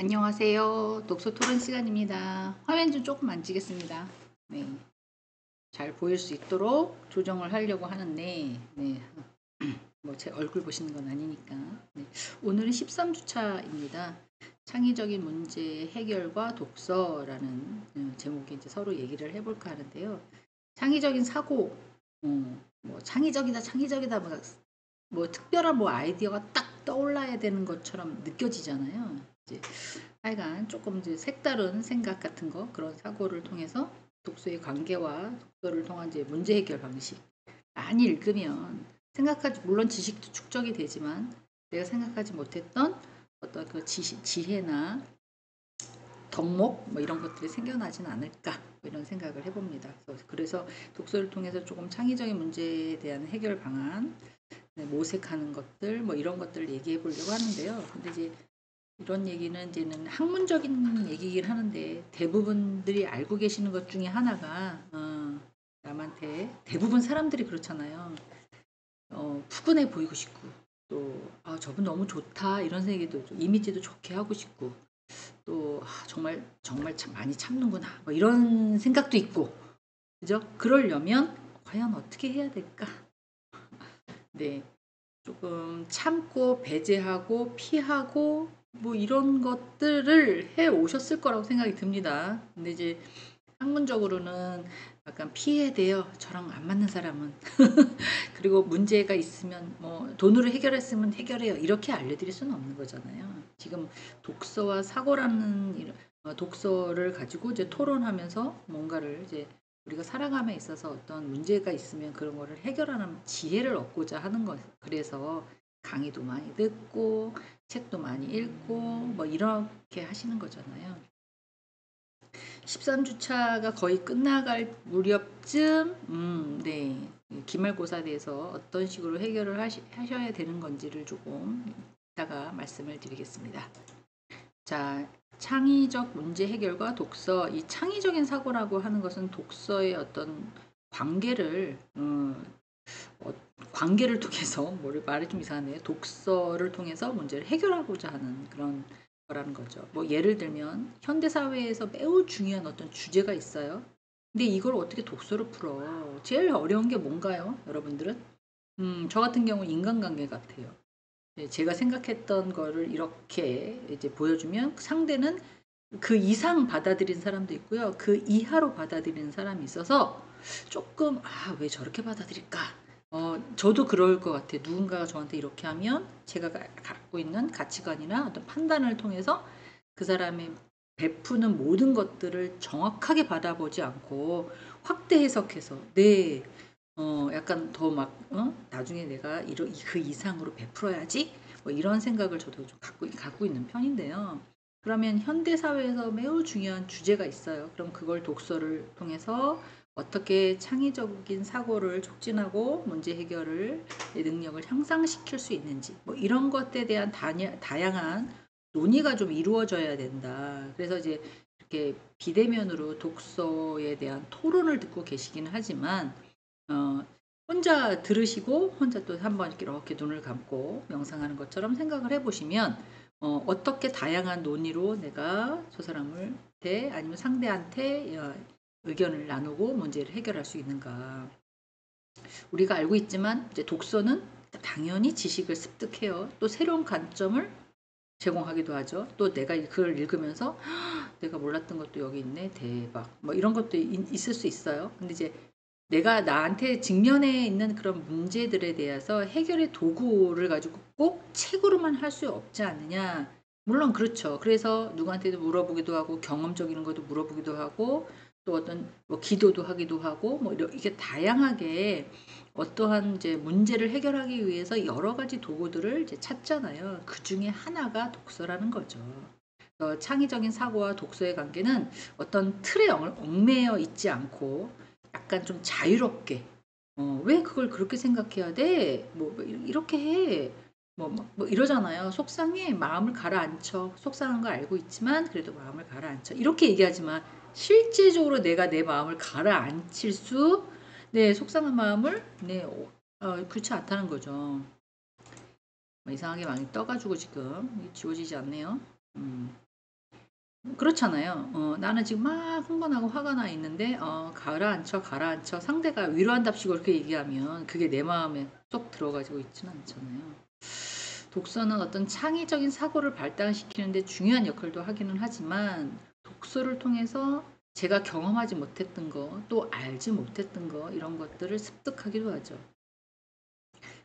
안녕하세요. 독서 토론 시간입니다. 화면 좀 조금 만지겠습니다. 네, 잘 보일 수 있도록 조정을 하려고 하는데, 네, 뭐 제 얼굴 보시는 건 아니니까. 네, 오늘은 13주차입니다. 창의적인 문제 해결과 독서라는 제목의 이제 서로 얘기를 해볼까 하는데요. 창의적인 사고, 뭐 창의적이다, 뭐 특별한 뭐 아이디어가 딱 떠올라야 되는 것처럼 느껴지잖아요. 이제 하여간 조금 이제 색다른 생각 같은 거 그런 사고를 통해서 독서의 관계와 독서를 통한 이제 문제 해결 방식 많이 읽으면 생각하지 물론 지식도 축적이 되지만 내가 생각하지 못했던 어떤 그 지혜나 덕목 뭐 이런 것들이 생겨나진 않을까 뭐 이런 생각을 해봅니다. 그래서 독서를 통해서 조금 창의적인 문제에 대한 해결 방안 모색하는 것들 뭐 이런 것들을 얘기해 보려고 하는데요. 근데 이제 이런 얘기는 이제는 학문적인 얘기긴 하는데 대부분들이 알고 계시는 것 중에 하나가 남한테 대부분 사람들이 그렇잖아요. 푸근해 보이고 싶고 또 저분 너무 좋다 이런 생각도 이미지도 좋게 하고 싶고 또 정말 정말 참 많이 참는구나 뭐 이런 생각도 있고 그죠? 그러려면 과연 어떻게 해야 될까? 네, 조금 참고 배제하고 피하고 뭐 이런 것들을 해 오셨을 거라고 생각이 듭니다. 근데 이제 학문적으로는 약간 피해야 돼요. 저랑 안 맞는 사람은. 그리고 문제가 있으면 뭐 돈으로 해결했으면 해결해요. 이렇게 알려드릴 수는 없는 거잖아요. 지금 독서와 사고라는 독서를 가지고 이제 토론하면서 뭔가를 이제 우리가 살아감에 있어서 어떤 문제가 있으면 그런 거를 해결하는 지혜를 얻고자 하는 것. 그래서 강의도 많이 듣고 책도 많이 읽고 뭐 이렇게 하시는 거잖아요. 13주차가 거의 끝나갈 무렵쯤 네. 기말고사에 대해서 어떤 식으로 해결을 하셔야 되는 건지를 조금 이따가 말씀을 드리겠습니다. 자, 창의적 문제 해결과 독서. 이 창의적인 사고라고 하는 것은 독서의 어떤 관계를 어, 관계를 통해서 뭐를 말이 좀 이상하네요. 독서를 통해서 문제를 해결하고자 하는 그런 거라는 거죠. 뭐 예를 들면 현대 사회에서 매우 중요한 어떤 주제가 있어요. 근데 이걸 어떻게 독서로 풀어? 제일 어려운 게 뭔가요, 여러분들은? 저 같은 경우 인간관계 같아요. 네, 제가 생각했던 거를 이렇게 이제 보여주면 상대는 그 이상 받아들인 사람도 있고요. 그 이하로 받아들이는 사람이 있어서 조금 왜 저렇게 받아들일까? 저도 그럴 것 같아요. 누군가가 저한테 이렇게 하면 제가 갖고 있는 가치관이나 어떤 판단을 통해서 그 사람이 베푸는 모든 것들을 정확하게 받아보지 않고 확대 해석해서 네, 약간 더 막, 나중에 내가 그 이상으로 베풀어야지? 뭐 이런 생각을 저도 좀 갖고 있는 편인데요. 그러면 현대 사회에서 매우 중요한 주제가 있어요. 그럼 그걸 독서를 통해서 어떻게 창의적인 사고를 촉진하고 문제 해결을 능력을 향상시킬 수 있는지 뭐 이런 것에 대한 다양한 논의가 좀 이루어져야 된다. 그래서 이제 이렇게 비대면으로 독서에 대한 토론을 듣고 계시기는 하지만 어, 혼자 들으시고 혼자 또 한번 이렇게 눈을 감고 명상하는 것처럼 생각을 해보시면 어떻게 다양한 논의로 내가 저 사람한테 아니면 상대한테 의견을 나누고 문제를 해결할 수 있는가. 우리가 알고 있지만 이제 독서는 당연히 지식을 습득해요. 또 새로운 관점을 제공하기도 하죠. 또 내가 그걸 읽으면서 내가 몰랐던 것도 여기 있네. 대박. 뭐 이런 것도 있을 수 있어요. 근데 이제 내가 나한테 직면해 있는 그런 문제들에 대해서 해결의 도구를 가지고 꼭 책으로만 할 수 없지 않느냐. 물론 그렇죠. 그래서 누구한테도 물어보기도 하고 경험적인 것도 물어보기도 하고 또 어떤 뭐 기도도 하기도 하고 뭐 이게 다양하게 어떠한 이제 문제를 해결하기 위해서 여러 가지 도구들을 이제 찾잖아요. 그 중에 하나가 독서라는 거죠. 창의적인 사고와 독서의 관계는 어떤 틀에 얽매여 있지 않고 약간 좀 자유롭게 왜 그걸 그렇게 생각해야 돼? 뭐 이렇게 해. 뭐 이러잖아요. 속상해. 마음을 가라앉혀. 속상한 거 알고 있지만 그래도 마음을 가라앉혀. 이렇게 얘기하지만 실제적으로 내가 내 마음을 가라앉힐 수, 네, 속상한 마음을, 네, 그렇지 않다는 거죠. 뭐 이상하게 많이 떠가지고 지금 지워지지 않네요. 음. 그렇잖아요. 나는 지금 막 흥분하고 화가 나 있는데 가라앉혀 가라앉혀 상대가 위로한답시고 그렇게 얘기하면 그게 내 마음에 쏙 들어가지고 있지는 않잖아요. 독서는 어떤 창의적인 사고를 발달시키는데 중요한 역할도 하기는 하지만 독서를 통해서 제가 경험하지 못했던 거, 또 알지 못했던 거 이런 것들을 습득하기도 하죠.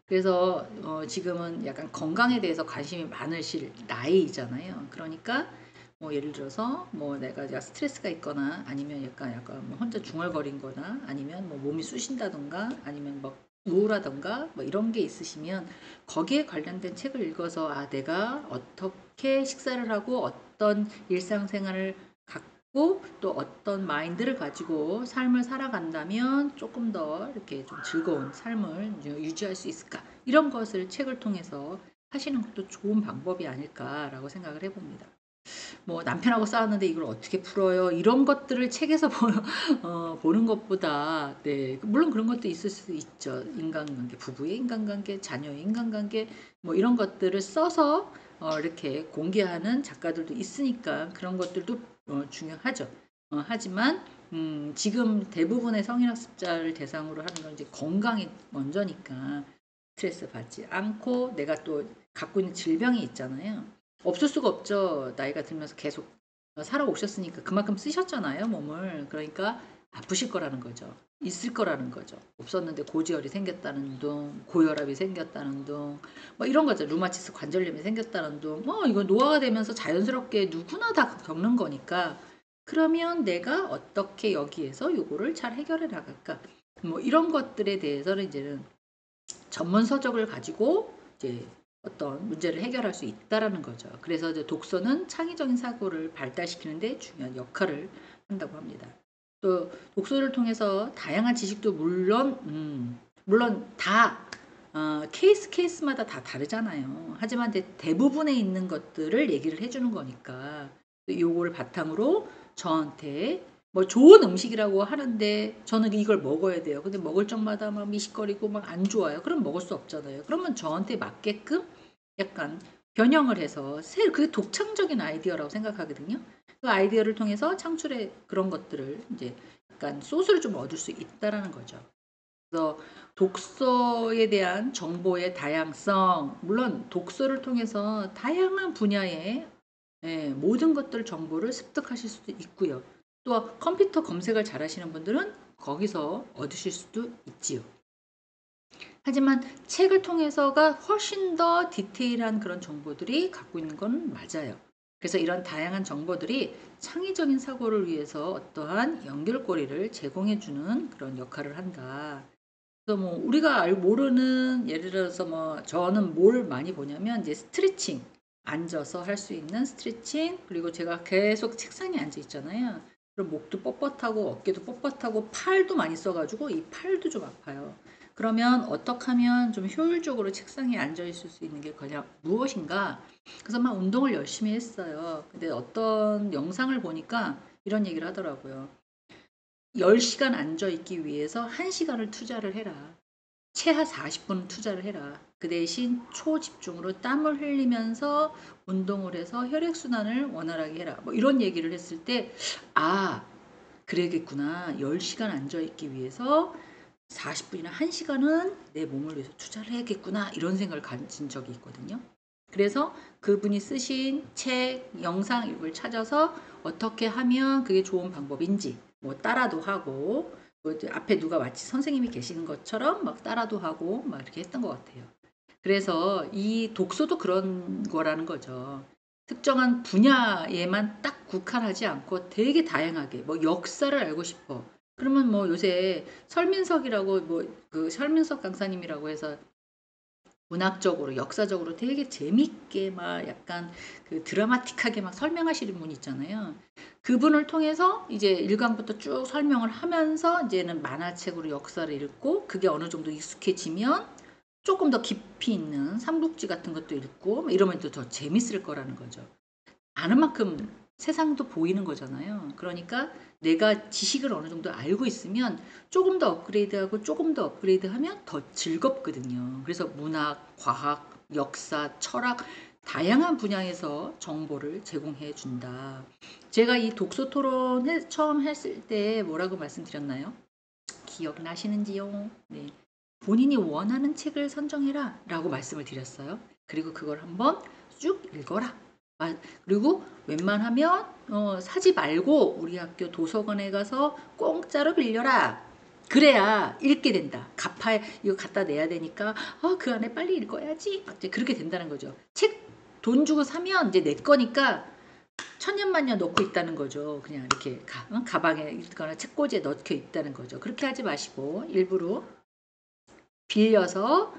그래서 지금은 약간 건강에 대해서 관심이 많으실 나이잖아요. 그러니까 뭐 예를 들어서 뭐 내가 스트레스가 있거나 아니면 약간 뭐 혼자 중얼거린거나 아니면 뭐 몸이 쑤신다던가 아니면 뭐 우울하던가 뭐 이런 게 있으시면 거기에 관련된 책을 읽어서 내가 어떻게 식사를 하고 어떤 일상생활을 갖고 또 어떤 마인드를 가지고 삶을 살아간다면 조금 더 이렇게 좀 즐거운 삶을 유지할 수 있을까 이런 것을 책을 통해서 하시는 것도 좋은 방법이 아닐까라고 생각을 해봅니다. 뭐 남편하고 싸웠는데 이걸 어떻게 풀어요? 이런 것들을 책에서 보는 것보다 네 물론 그런 것도 있을 수 있죠. 인간관계, 부부의 인간관계, 자녀의 인간관계 뭐 이런 것들을 써서 이렇게 공개하는 작가들도 있으니까 그런 것들도 중요하죠. 하지만 지금 대부분의 성인학습자를 대상으로 하는 건 이제 건강이 먼저니까 스트레스 받지 않고 내가 또 갖고 있는 질병이 있잖아요. 없을 수가 없죠. 나이가 들면서 계속 살아오셨으니까 그만큼 쓰셨잖아요, 몸을. 그러니까 아프실 거라는 거죠. 있을 거라는 거죠. 없었는데 고지혈이 생겼다는 둥, 고혈압이 생겼다는 둥, 뭐 이런 거죠. 루마티스 관절염이 생겼다는 둥. 뭐 이거 노화가 되면서 자연스럽게 누구나 다 겪는 거니까 그러면 내가 어떻게 여기에서 요거를 잘 해결해 나갈까? 뭐 이런 것들에 대해서는 이제는 전문 서적을 가지고 이제 어떤 문제를 해결할 수 있다라는 거죠. 그래서 이제 독서는 창의적인 사고를 발달시키는데 중요한 역할을 한다고 합니다. 또 독서를 통해서 다양한 지식도 물론 다 케이스마다 다 다르잖아요. 하지만 대부분에 있는 것들을 얘기를 해주는 거니까 요거를 바탕으로 저한테 뭐 좋은 음식이라고 하는데 저는 이걸 먹어야 돼요. 근데 먹을 적마다 막 미식거리고 막 안 좋아요. 그럼 먹을 수 없잖아요. 그러면 저한테 맞게끔 약간 변형을 해서 그게 독창적인 아이디어라고 생각하거든요. 그 아이디어를 통해서 창출의 그런 것들을 이제 약간 소스를 좀 얻을 수 있다라는 거죠. 그래서 독서에 대한 정보의 다양성, 물론 독서를 통해서 다양한 분야의 모든 것들 정보를 습득하실 수도 있고요. 또 컴퓨터 검색을 잘 하시는 분들은 거기서 얻으실 수도 있지요. 하지만 책을 통해서가 훨씬 더 디테일한 그런 정보들이 갖고 있는 건 맞아요. 그래서 이런 다양한 정보들이 창의적인 사고를 위해서 어떠한 연결고리를 제공해주는 그런 역할을 한다. 그래서 뭐 우리가 모르는 예를 들어서 뭐 저는 뭘 많이 보냐면 이제 스트레칭 앉아서 할 수 있는 스트레칭 그리고 제가 계속 책상에 앉아 있잖아요. 그럼 목도 뻣뻣하고 어깨도 뻣뻣하고 팔도 많이 써가지고 이 팔도 좀 아파요. 그러면 어떻게 하면 좀 효율적으로 책상에 앉아 있을 수 있는 게 그냥 무엇인가? 그래서 막 운동을 열심히 했어요. 근데 어떤 영상을 보니까 이런 얘기를 하더라고요. 10시간 앉아있기 위해서 1시간을 투자를 해라. 최하 40분 투자를 해라. 그 대신 초집중으로 땀을 흘리면서 운동을 해서 혈액순환을 원활하게 해라. 뭐 이런 얘기를 했을 때, 그래야겠구나. 10시간 앉아있기 위해서 40분이나 1시간은 내 몸을 위해서 투자를 해야겠구나. 이런 생각을 가진 적이 있거든요. 그래서 그분이 쓰신 책, 영상 이걸 찾아서 어떻게 하면 그게 좋은 방법인지 뭐 따라도 하고 뭐 앞에 누가 마치 선생님이 계시는 것처럼 막 따라도 하고 막 이렇게 했던 것 같아요. 그래서 이 독서도 그런 거라는 거죠. 특정한 분야에만 딱 국한하지 않고 되게 다양하게 뭐 역사를 알고 싶어. 그러면 뭐 요새 설민석이라고 뭐 그 설민석 강사님이라고 해서 문학적으로 역사적으로 되게 재밌게 막 약간 그 드라마틱하게 막 설명하시는 분 있잖아요. 그분을 통해서 이제 1강부터 쭉 설명을 하면서 이제는 만화책으로 역사를 읽고 그게 어느 정도 익숙해지면 조금 더 깊이 있는 삼국지 같은 것도 읽고 뭐 이러면 또 더 재밌을 거라는 거죠. 아는 만큼 세상도 보이는 거잖아요. 그러니까 내가 지식을 어느 정도 알고 있으면 조금 더 업그레이드하고 조금 더 업그레이드하면 더 즐겁거든요. 그래서 문학, 과학, 역사, 철학 다양한 분야에서 정보를 제공해 준다. 제가 이 독서 토론 처음 했을 때 뭐라고 말씀드렸나요? 기억나시는지요? 네. 본인이 원하는 책을 선정해라 라고 말씀을 드렸어요. 그리고 그걸 한번 쭉 읽어라. 그리고 웬만하면 사지 말고 우리 학교 도서관에 가서 공짜로 빌려라. 그래야 읽게 된다. 이거 갖다 내야 되니까 그 안에 빨리 읽어야지. 이제 그렇게 된다는 거죠. 책 돈 주고 사면 이제 내 거니까 천년만년 넣고 있다는 거죠. 그냥 이렇게 가방에 있거나 책꽂이에 넣혀 있다는 거죠. 그렇게 하지 마시고 일부러 빌려서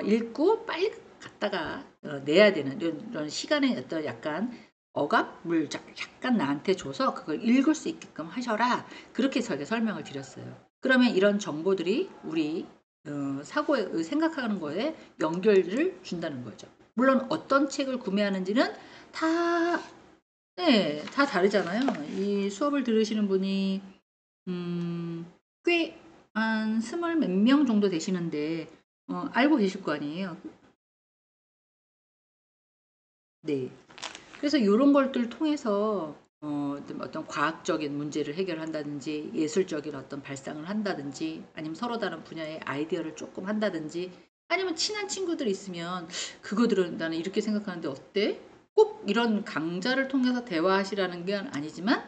읽고 빨리 갖다가 내야 되는 이런 시간의 어떤 약간 억압을 약간 나한테 줘서 그걸 읽을 수 있게끔 하셔라. 그렇게 저희가 설명을 드렸어요. 그러면 이런 정보들이 우리 사고에 생각하는 거에 연결을 준다는 거죠. 물론 어떤 책을 구매하는지는 다 다 다르잖아요. 이 수업을 들으시는 분이 꽤 한 20 몇 명 정도 되시는데 알고 계실 거 아니에요. 네. 그래서 이런 것들 통해서 어떤 과학적인 문제를 해결한다든지 예술적인 어떤 발상을 한다든지 아니면 서로 다른 분야의 아이디어를 조금 한다든지 아니면 친한 친구들 있으면 그거들은 나는 이렇게 생각하는데 어때? 꼭 이런 강좌를 통해서 대화하시라는 게 아니지만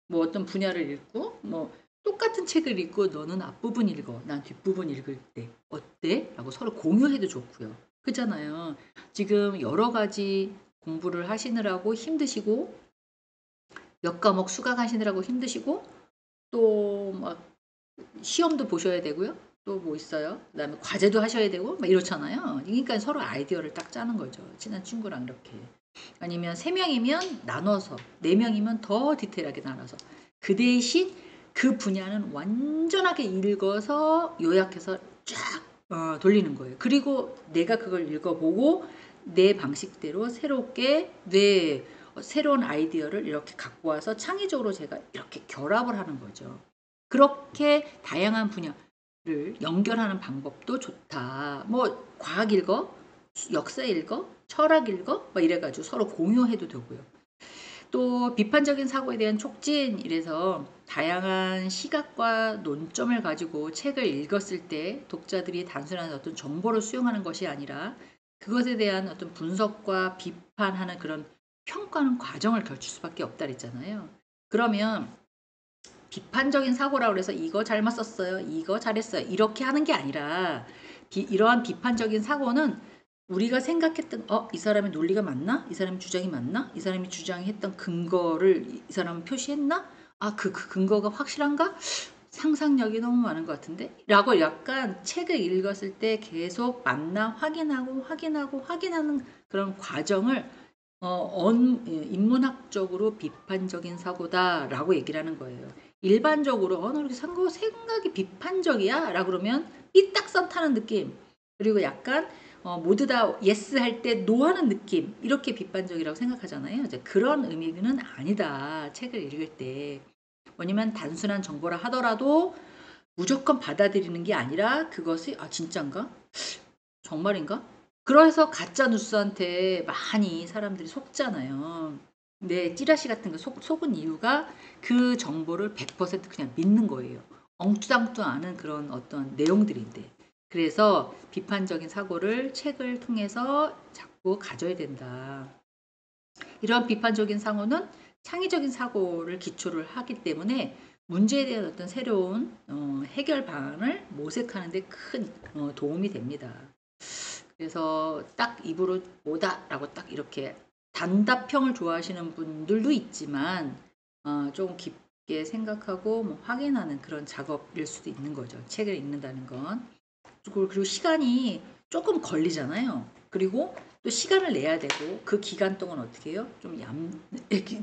뭐 어떤 분야를 읽고 뭐 똑같은 책을 읽고 너는 앞부분 읽어 난 뒷부분 읽을 때 어때? 라고 서로 공유해도 좋고요. 그렇잖아요. 지금 여러 가지 공부를 하시느라고 힘드시고 몇 과목 수강하시느라고 힘드시고 또 막 시험도 보셔야 되고요. 또 뭐 있어요? 그다음에 과제도 하셔야 되고 막 이렇잖아요. 그러니까 서로 아이디어를 딱 짜는 거죠. 친한 친구랑 이렇게. 아니면 3명이면 나눠서 4명이면 더 디테일하게 나눠서 그 대신 그 분야는 완전하게 읽어서 요약해서 쫙 돌리는 거예요. 그리고 내가 그걸 읽어보고 내 방식대로 새롭게 새로운 아이디어를 이렇게 갖고 와서 창의적으로 제가 이렇게 결합을 하는 거죠. 그렇게 다양한 분야를 연결하는 방법도 좋다. 뭐 과학 읽어, 역사 읽어, 철학 읽어, 막 이래가지고 서로 공유해도 되고요. 또 비판적인 사고에 대한 촉진 이래서 다양한 시각과 논점을 가지고 책을 읽었을 때 독자들이 단순한 어떤 정보를 수용하는 것이 아니라 그것에 대한 어떤 분석과 비판하는 그런 평가하는 과정을 거칠 수밖에 없다 그랬잖아요. 그러면 비판적인 사고라고 해서 이거 잘못 썼어요. 이거 잘했어요. 이렇게 하는 게 아니라 이러한 비판적인 사고는 우리가 생각했던 이 사람의 논리가 맞나? 이 사람의 주장이 맞나? 이 사람이 주장했던 근거를 이 사람은 표시했나? 그 근거가 확실한가? 상상력이 너무 많은 것 같은데? 라고 약간 책을 읽었을 때 계속 맞나 확인하는 그런 과정을 인문학적으로 비판적인 사고다라고 얘기를 하는 거예요. 일반적으로 너 이렇게 생각이 비판적이야? 라고 그러면 삐딱선 타는 느낌. 그리고 약간 모두 다 예스 할 때 노 하는 느낌. 이렇게 비판적이라고 생각하잖아요. 이제 그런 의미는 아니다. 책을 읽을 때. 뭐냐면 단순한 정보라 하더라도 무조건 받아들이는 게 아니라 그것이 진짠가? 정말인가? 그래서 가짜 뉴스한테 많이 사람들이 속잖아요. 근데 찌라시 같은 거 속은 이유가 그 정보를 100% 그냥 믿는 거예요. 엉뚱엉뚱하는 그런 어떤 내용들인데. 그래서 비판적인 사고를 책을 통해서 자꾸 가져야 된다. 이런 비판적인 사고는 창의적인 사고를 기초를 하기 때문에 문제에 대한 어떤 새로운 해결 방안을 모색하는 데 큰 도움이 됩니다. 그래서 딱 입으로 뭐다라고 딱 이렇게 단답형을 좋아하시는 분들도 있지만 조금 깊게 생각하고 뭐 확인하는 그런 작업일 수도 있는 거죠. 책을 읽는다는 건. 그리고 시간이 조금 걸리잖아요. 그리고 또 시간을 내야 되고 그 기간 동안 어떻게 해요? 좀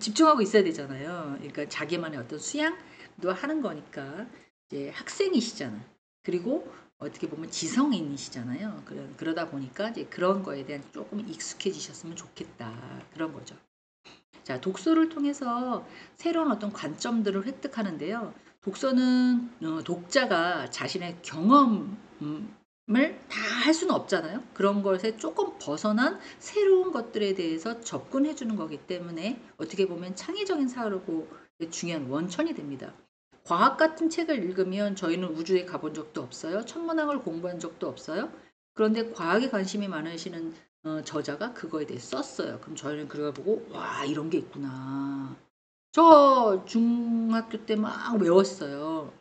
집중하고 있어야 되잖아요. 그러니까 자기만의 어떤 수양도 하는 거니까 이제 학생이시잖아요. 그리고 어떻게 보면 지성인이시잖아요. 그러다 보니까 이제 그런 거에 대한 조금 익숙해지셨으면 좋겠다. 그런 거죠. 자, 독서를 통해서 새로운 어떤 관점들을 획득하는데요. 독서는 독자가 자신의 경험 다 할 수는 없잖아요. 그런 것에 조금 벗어난 새로운 것들에 대해서 접근해 주는 거기 때문에 어떻게 보면 창의적인 사고의 중요한 원천이 됩니다. 과학 같은 책을 읽으면 저희는 우주에 가본 적도 없어요. 천문학을 공부한 적도 없어요. 그런데 과학에 관심이 많으시는 저자가 그거에 대해 썼어요. 그럼 저희는 그걸 보고 와 이런 게 있구나. 저 중학교 때 막 외웠어요.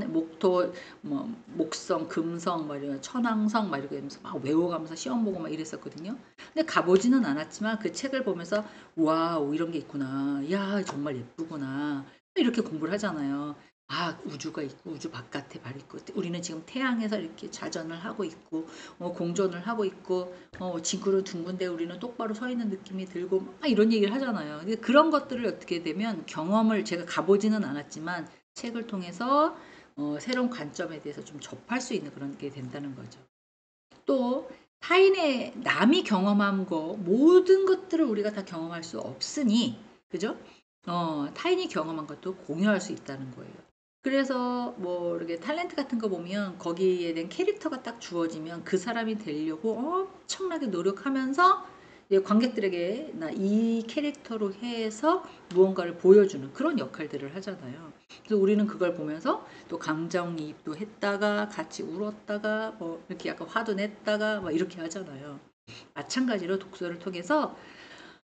목토, 뭐, 목성, 금성, 막 이런 천왕성, 막 이렇게 하면서 막 외워가면서 시험 보고 막 이랬었거든요. 근데 가보지는 않았지만 그 책을 보면서 와우, 이런 게 있구나. 야, 정말 예쁘구나. 이렇게 공부를 하잖아요. 아, 우주가 있고, 우주 바깥에 발 있고, 우리는 지금 태양에서 이렇게 자전을 하고 있고, 공존을 하고 있고, 지구는 둥근데 우리는 똑바로 서 있는 느낌이 들고, 막 이런 얘기를 하잖아요. 근데 그런 것들을 어떻게 되면 경험을 제가 가보지는 않았지만, 책을 통해서 새로운 관점에 대해서 좀 접할 수 있는 그런 게 된다는 거죠. 또 타인의 남이 경험한 거 모든 것들을 우리가 다 경험할 수 없으니 그죠? 타인이 경험한 것도 공유할 수 있다는 거예요. 그래서 뭐 이렇게 탤런트 같은 거 보면 거기에 대한 캐릭터가 딱 주어지면 그 사람이 되려고 엄청나게 노력하면서 관객들에게 나 이 캐릭터로 해서 무언가를 보여주는 그런 역할들을 하잖아요. 그래서 우리는 그걸 보면서 또 감정이입도 했다가 같이 울었다가 뭐 이렇게 약간 화도 냈다가 막 이렇게 하잖아요. 마찬가지로 독서를 통해서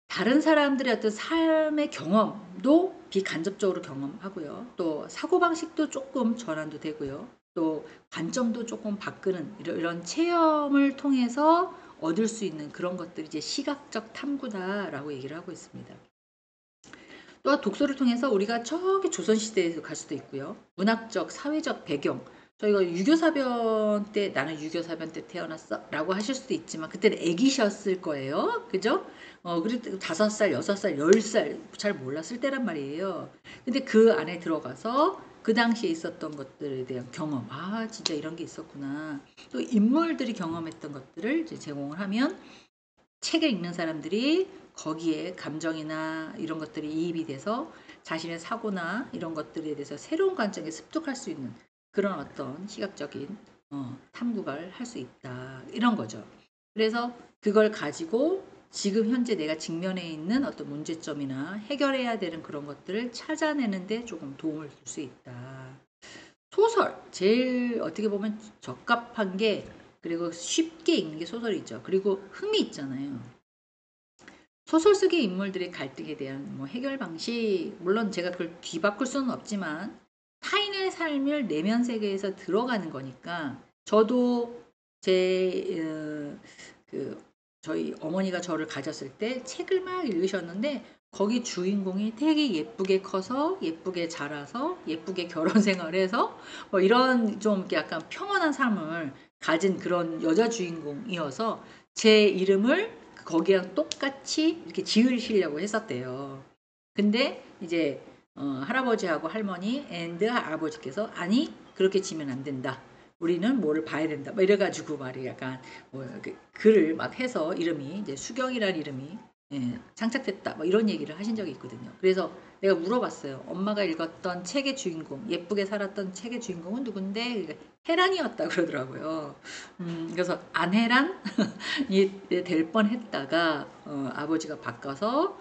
다른 사람들의 어떤 삶의 경험도 비간접적으로 경험하고요. 또 사고방식도 조금 전환도 되고요. 또 관점도 조금 바꾸는 이런 체험을 통해서 얻을 수 있는 그런 것들이 이제 시각적 탐구다라고 얘기를 하고 있습니다. 또한 독서를 통해서 우리가 저기 조선시대에 갈 수도 있고요. 문학적, 사회적 배경. 저희가 유교사변 때 나는 유교사변 때 태어났어 라고 하실 수도 있지만 그때는 애기셨을 거예요. 그죠? 그리고 5살, 6살, 10살 잘 몰랐을 때란 말이에요. 근데 그 안에 들어가서 그 당시에 있었던 것들에 대한 경험. 아, 진짜 이런 게 있었구나. 또 인물들이 경험했던 것들을 이제 제공을 하면 책을 읽는 사람들이 거기에 감정이나 이런 것들이 이입이 돼서 자신의 사고나 이런 것들에 대해서 새로운 관점에 습득할 수 있는 그런 어떤 시각적인 탐구를 할 수 있다. 이런 거죠. 그래서 그걸 가지고 지금 현재 내가 직면해 있는 어떤 문제점이나 해결해야 되는 그런 것들을 찾아내는데 조금 도움을 줄 수 있다. 소설 제일 어떻게 보면 적합한 게 그리고 쉽게 읽는 게 소설이죠. 그리고 흥미 있잖아요. 소설 속의 인물들의 갈등에 대한 뭐 해결 방식 물론 제가 그걸 뒤바꿀 수는 없지만 타인의 삶을 내면 세계에서 들어가는 거니까 저도 그 저희 어머니가 저를 가졌을 때 책을 막 읽으셨는데 거기 주인공이 되게 예쁘게 커서 예쁘게 자라서 예쁘게 결혼 생활해서 뭐 이런 좀 이렇게 약간 평온한 삶을 가진 그런 여자 주인공이어서 제 이름을 거기랑 똑같이 이렇게 지으시려고 했었대요. 근데 이제 할아버지하고 할머니 앤드 아버지께서 아니 그렇게 지면 안 된다. 우리는 뭐를 봐야 된다. 뭐 이래가지고 말이 약간 뭐 글을 막 해서 이름이 이제 수경이라는 이름이 창작됐다. 뭐 이런 얘기를 하신 적이 있거든요. 그래서 내가 물어봤어요. 엄마가 읽었던 책의 주인공, 예쁘게 살았던 책의 주인공은 누군데? 그러니까 헤란이었다 그러더라고요. 그래서 안헤란 될 뻔했다가 아버지가 바꿔서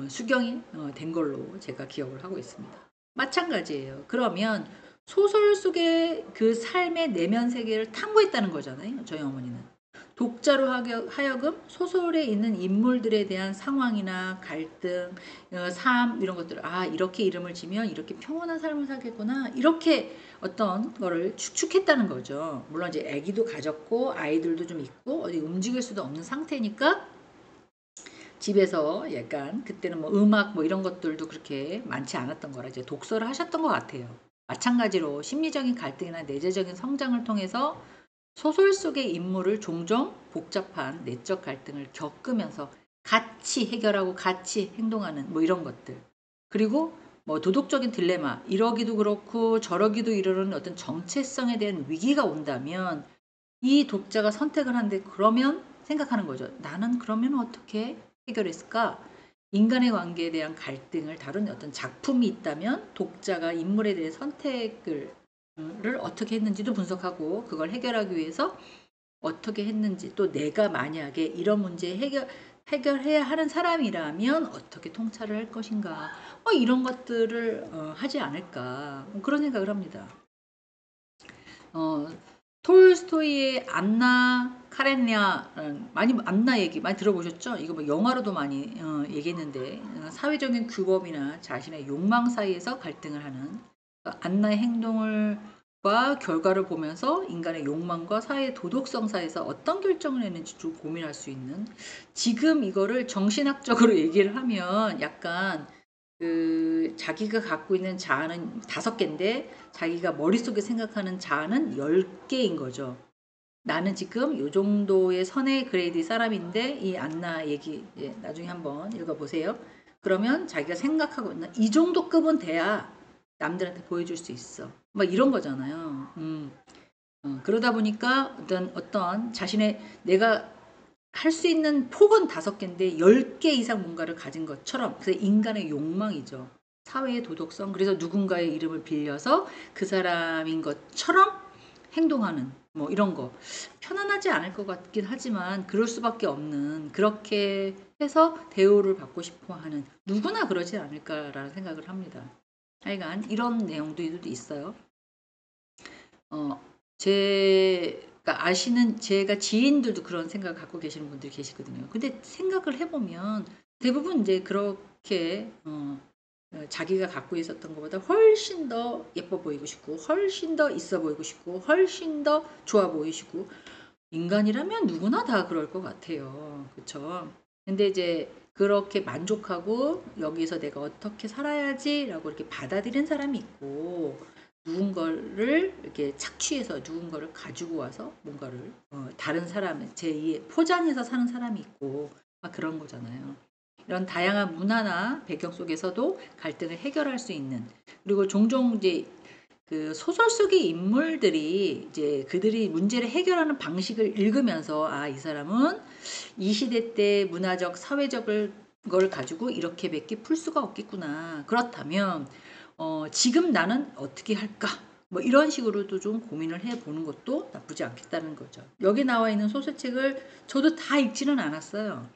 수경이 된 걸로 제가 기억을 하고 있습니다. 마찬가지예요. 그러면 소설 속의 그 삶의 내면 세계를 탐구했다는 거잖아요. 저희 어머니는. 독자로 하여금 소설에 있는 인물들에 대한 상황이나 갈등, 삶 이런 것들 아 이렇게 이름을 지면 이렇게 평온한 삶을 살겠구나 이렇게 어떤 거를 추측했다는 거죠. 물론 이제 아기도 가졌고 아이들도 좀 있고 어디 움직일 수도 없는 상태니까 집에서 약간 그때는 뭐 음악 뭐 이런 것들도 그렇게 많지 않았던 거라 이제 독서를 하셨던 것 같아요. 마찬가지로 심리적인 갈등이나 내재적인 성장을 통해서 소설 속의 인물을 종종 복잡한 내적 갈등을 겪으면서 같이 해결하고 같이 행동하는 뭐 이런 것들. 그리고 뭐 도덕적인 딜레마, 이러기도 그렇고 저러기도 이러는 어떤 정체성에 대한 위기가 온다면 이 독자가 선택을 하는데 그러면 생각하는 거죠. 나는 그러면 어떻게 해결했을까? 인간의 관계에 대한 갈등을 다룬 어떤 작품이 있다면 독자가 인물에 대해 선택을 어떻게 했는지도 분석하고 그걸 해결하기 위해서 어떻게 했는지 또 내가 만약에 이런 문제 해결해야 하는 사람이라면 어떻게 통찰을 할 것인가 이런 것들을 하지 않을까 그런 생각을 합니다. 톨스토이의 안나 카레냐 많이 안나 얘기 많이 들어보셨죠? 이거 뭐 영화로도 많이 얘기했는데 사회적인 규범이나 자신의 욕망 사이에서 갈등을 하는 안나의 행동을 과 결과를 보면서 인간의 욕망과 사회의 도덕성 사이에서 어떤 결정을 했는지 좀 고민할 수 있는 지금 이거를 정신학적으로 얘기를 하면 약간 자기가 갖고 있는 자아는 5개인데 자기가 머릿속에 생각하는 자아는 10개인 거죠. 나는 지금 요 정도의 선의 그레이드 사람인데 이 안나 얘기 나중에 한번 읽어보세요. 그러면 자기가 생각하고 있는 이 정도 급은 돼야 남들한테 보여줄 수 있어. 막 이런 거잖아요. 그러다 보니까 어떤 자신의 내가 할 수 있는 폭은 5개인데 10개 이상 뭔가를 가진 것처럼 그래서 인간의 욕망이죠. 사회의 도덕성 그래서 누군가의 이름을 빌려서 그 사람인 것처럼 행동하는 뭐 이런 거 편안하지 않을 것 같긴 하지만 그럴 수밖에 없는 그렇게 해서 대우를 받고 싶어 하는 누구나 그러지 않을까라는 생각을 합니다. 하여간 이런 내용도 있어요. 제가 아시는 제가 지인들도 그런 생각을 갖고 계시는 분들이 계시거든요. 근데 생각을 해보면 대부분 이제 그렇게 자기가 갖고 있었던 것보다 훨씬 더 예뻐 보이고 싶고 훨씬 더 있어 보이고 싶고 훨씬 더 좋아 보이시고 인간이라면 누구나 다 그럴 것 같아요. 그쵸? 근데 이제 그렇게 만족하고 여기서 내가 어떻게 살아야지라고 이렇게 받아들인 사람이 있고 누군가를 이렇게 착취해서 누군가를 가지고 와서 뭔가를 다른 사람 제2의 포장해서 사는 사람이 있고 막 그런 거잖아요. 이런 다양한 문화나 배경 속에서도 갈등을 해결할 수 있는 그리고 종종 이제 그 소설 속의 인물들이 이제 그들이 문제를 해결하는 방식을 읽으면서 아, 이 사람은 이 시대 때 문화적, 사회적을 걸 가지고 이렇게 밖에 풀 수가 없겠구나. 그렇다면 지금 나는 어떻게 할까? 뭐 이런 식으로도 좀 고민을 해보는 것도 나쁘지 않겠다는 거죠. 여기 나와 있는 소설책을 저도 다 읽지는 않았어요.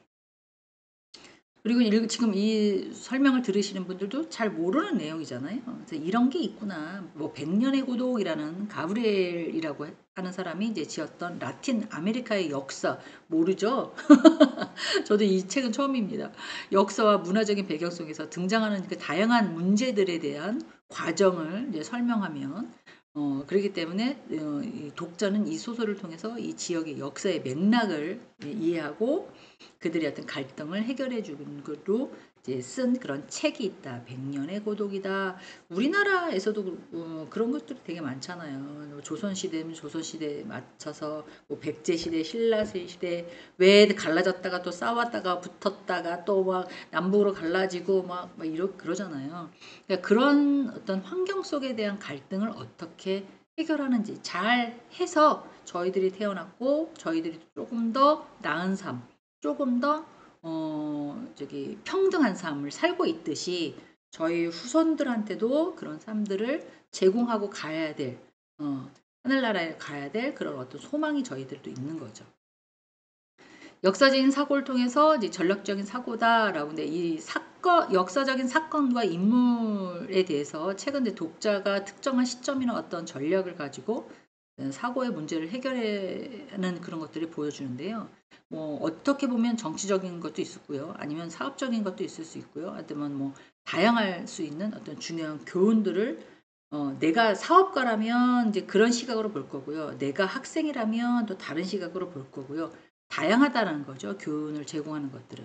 그리고 지금 이 설명을 들으시는 분들도 잘 모르는 내용이잖아요. 그래서 이런 게 있구나. 뭐 백년의 고독이라는 가브리엘이라고 하는 사람이 이제 지었던 라틴 아메리카의 역사 모르죠? 저도 이 책은 처음입니다. 역사와 문화적인 배경 속에서 등장하는 그 다양한 문제들에 대한 과정을 이제 설명하면 그렇기 때문에 이 독자는 이 소설을 통해서 이 지역의 역사의 맥락을 이해하고 그들의 어떤 갈등을 해결해 주는 걸로 이제 쓴 그런 책이 있다. 백년의 고독이다. 우리나라에서도 그런 것들이 되게 많잖아요. 뭐 조선시대면 조선시대에 맞춰서 뭐 백제시대, 신라시대 왜 갈라졌다가 또 싸웠다가 붙었다가 또 막 남북으로 갈라지고 막 그러잖아요. 그러니까 그런 어떤 환경 속에 대한 갈등을 어떻게 해결하는지 잘 해서 저희들이 태어났고 저희들이 조금 더 나은 삶 조금 더 평등한 삶을 살고 있듯이 저희 후손들한테도 그런 삶들을 제공하고 가야 될 하늘나라에 가야 될 그런 어떤 소망이 저희들도 있는 거죠. 역사적인 사고를 통해서 이제 전략적인 사고다라고 근데 이 사건 역사적인 사건과 인물에 대해서 최근 이제 독자가 특정한 시점이나 어떤 전략을 가지고 사고의 문제를 해결하는 그런 것들을 보여주는데요. 뭐 어떻게 보면 정치적인 것도 있었고요. 아니면 사업적인 것도 있을 수 있고요. 아니면 뭐 다양할 수 있는 어떤 중요한 교훈들을 내가 사업가라면 이제 그런 시각으로 볼 거고요. 내가 학생이라면 또 다른 시각으로 볼 거고요. 다양하다는 거죠. 교훈을 제공하는 것들은.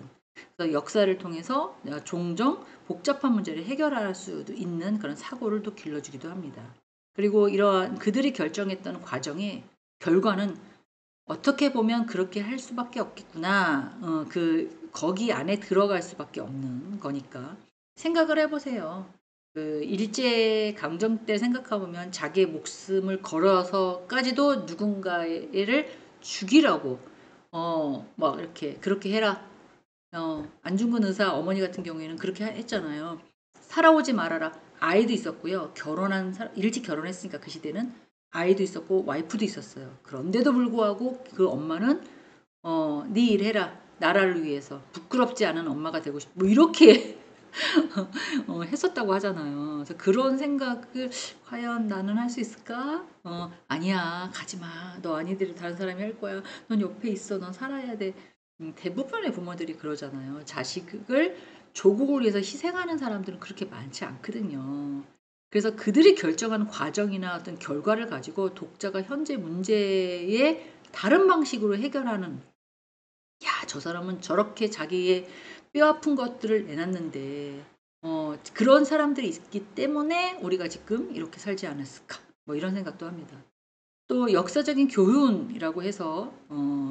그래서 역사를 통해서 종종 복잡한 문제를 해결할 수도 있는 그런 사고를 또 길러주기도 합니다. 그리고 이러한 그들이 결정했던 과정의 결과는 어떻게 보면 그렇게 할 수밖에 없겠구나. 거기 안에 들어갈 수밖에 없는 거니까. 생각을 해보세요. 일제 강점 때 생각해보면 자기의 목숨을 걸어서까지도 누군가를 죽이라고, 막 이렇게, 그렇게 해라. 안중근 의사 어머니 같은 경우에는 그렇게 했잖아요. 살아오지 말아라. 아이도 있었고요. 결혼한 사람, 일찍 결혼했으니까 그 시대는 아이도 있었고 와이프도 있었어요. 그런데도 불구하고 그 엄마는 네 일 해라. 나라를 위해서 부끄럽지 않은 엄마가 되고 싶. 뭐 이렇게 했었다고 하잖아요. 그래서 그런 생각을 과연 나는 할 수 있을까? 아니야, 가지 마. 너 아니더라도 다른 사람이 할 거야. 넌 옆에 있어. 넌 살아야 돼. 대부분의 부모들이 그러잖아요. 자식을 조국을 위해서 희생하는 사람들은 그렇게 많지 않거든요. 그래서 그들이 결정한 과정이나 어떤 결과를 가지고 독자가 현재 문제에 다른 방식으로 해결하는, 야, 저 사람은 저렇게 자기의 뼈아픈 것들을 내놨는데 그런 사람들이 있기 때문에 우리가 지금 이렇게 살지 않았을까, 뭐 이런 생각도 합니다. 또 역사적인 교훈이라고 해서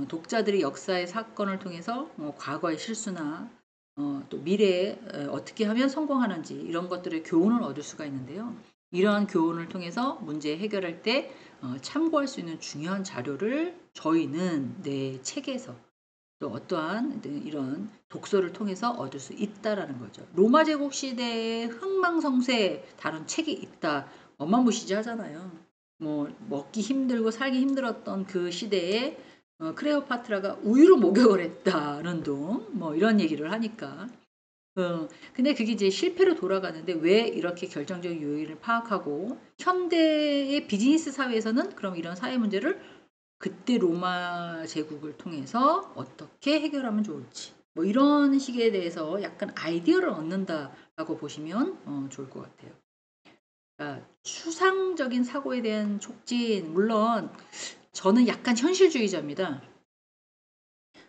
독자들이 역사의 사건을 통해서 과거의 실수나 또 미래에 어떻게 하면 성공하는지 이런 것들의 교훈을 얻을 수가 있는데요. 이러한 교훈을 통해서 문제 해결할 때 참고할 수 있는 중요한 자료를 저희는 내 책에서 또 어떠한 이런 독서를 통해서 얻을 수 있다라는 거죠. 로마 제국 시대의 흥망성쇠 다룬 책이 있다. 어마무시하잖아요. 뭐 먹기 힘들고 살기 힘들었던 그 시대에 크레오파트라가 우유로 목욕을 했다는 둥 뭐 이런 얘기를 하니까 근데 그게 이제 실패로 돌아가는데 왜 이렇게 결정적 요인을 파악하고 현대의 비즈니스 사회에서는 그럼 이런 사회 문제를 그때 로마 제국을 통해서 어떻게 해결하면 좋을지 뭐 이런 식에 대해서 약간 아이디어를 얻는다라고 보시면 좋을 것 같아요. 그러니까 추상적인 사고에 대한 촉진, 물론 저는 약간 현실주의자입니다.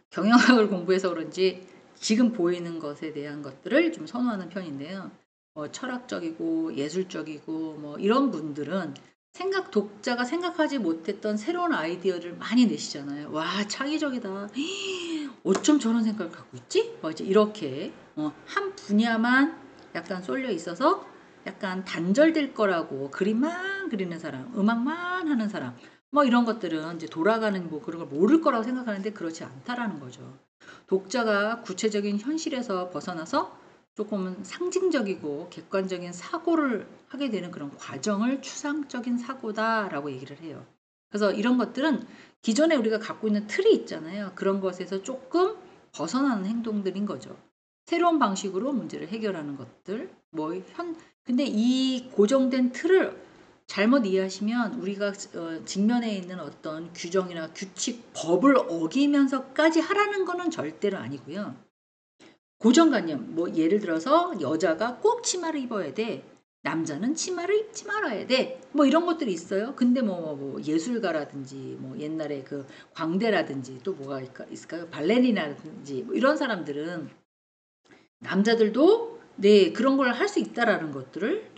경영학을 공부해서 그런지 지금 보이는 것에 대한 것들을 좀 선호하는 편인데요. 철학적이고 예술적이고 뭐 이런 분들은 독자가 생각하지 못했던 새로운 아이디어를 많이 내시잖아요. 와, 창의적이다. 어쩜 저런 생각을 갖고 있지? 뭐 이제 이렇게 한 분야만 약간 쏠려 있어서 약간 단절될 거라고 그림만 그리는 사람, 음악만 하는 사람, 뭐 이런 것들은 이제 돌아가는 뭐 그런 걸 모를 거라고 생각하는데 그렇지 않다라는 거죠. 독자가 구체적인 현실에서 벗어나서 조금은 상징적이고 객관적인 사고를 하게 되는 그런 과정을 추상적인 사고다라고 얘기를 해요. 그래서 이런 것들은 기존에 우리가 갖고 있는 틀이 있잖아요. 그런 것에서 조금 벗어나는 행동들인 거죠. 새로운 방식으로 문제를 해결하는 것들. 근데 이 고정된 틀을 잘못 이해하시면 우리가 직면해 있는 어떤 규정이나 규칙, 법을 어기면서까지 하라는 거는 절대로 아니고요. 고정관념, 뭐 예를 들어서 여자가 꼭 치마를 입어야 돼. 남자는 치마를 입지 말아야 돼. 뭐 이런 것들이 있어요. 근데 뭐 예술가라든지 뭐 옛날에 그 광대라든지 또 뭐가 있을까요? 발레리나라든지 뭐 이런 사람들은 남자들도 네 그런 걸 할 수 있다라는 것들을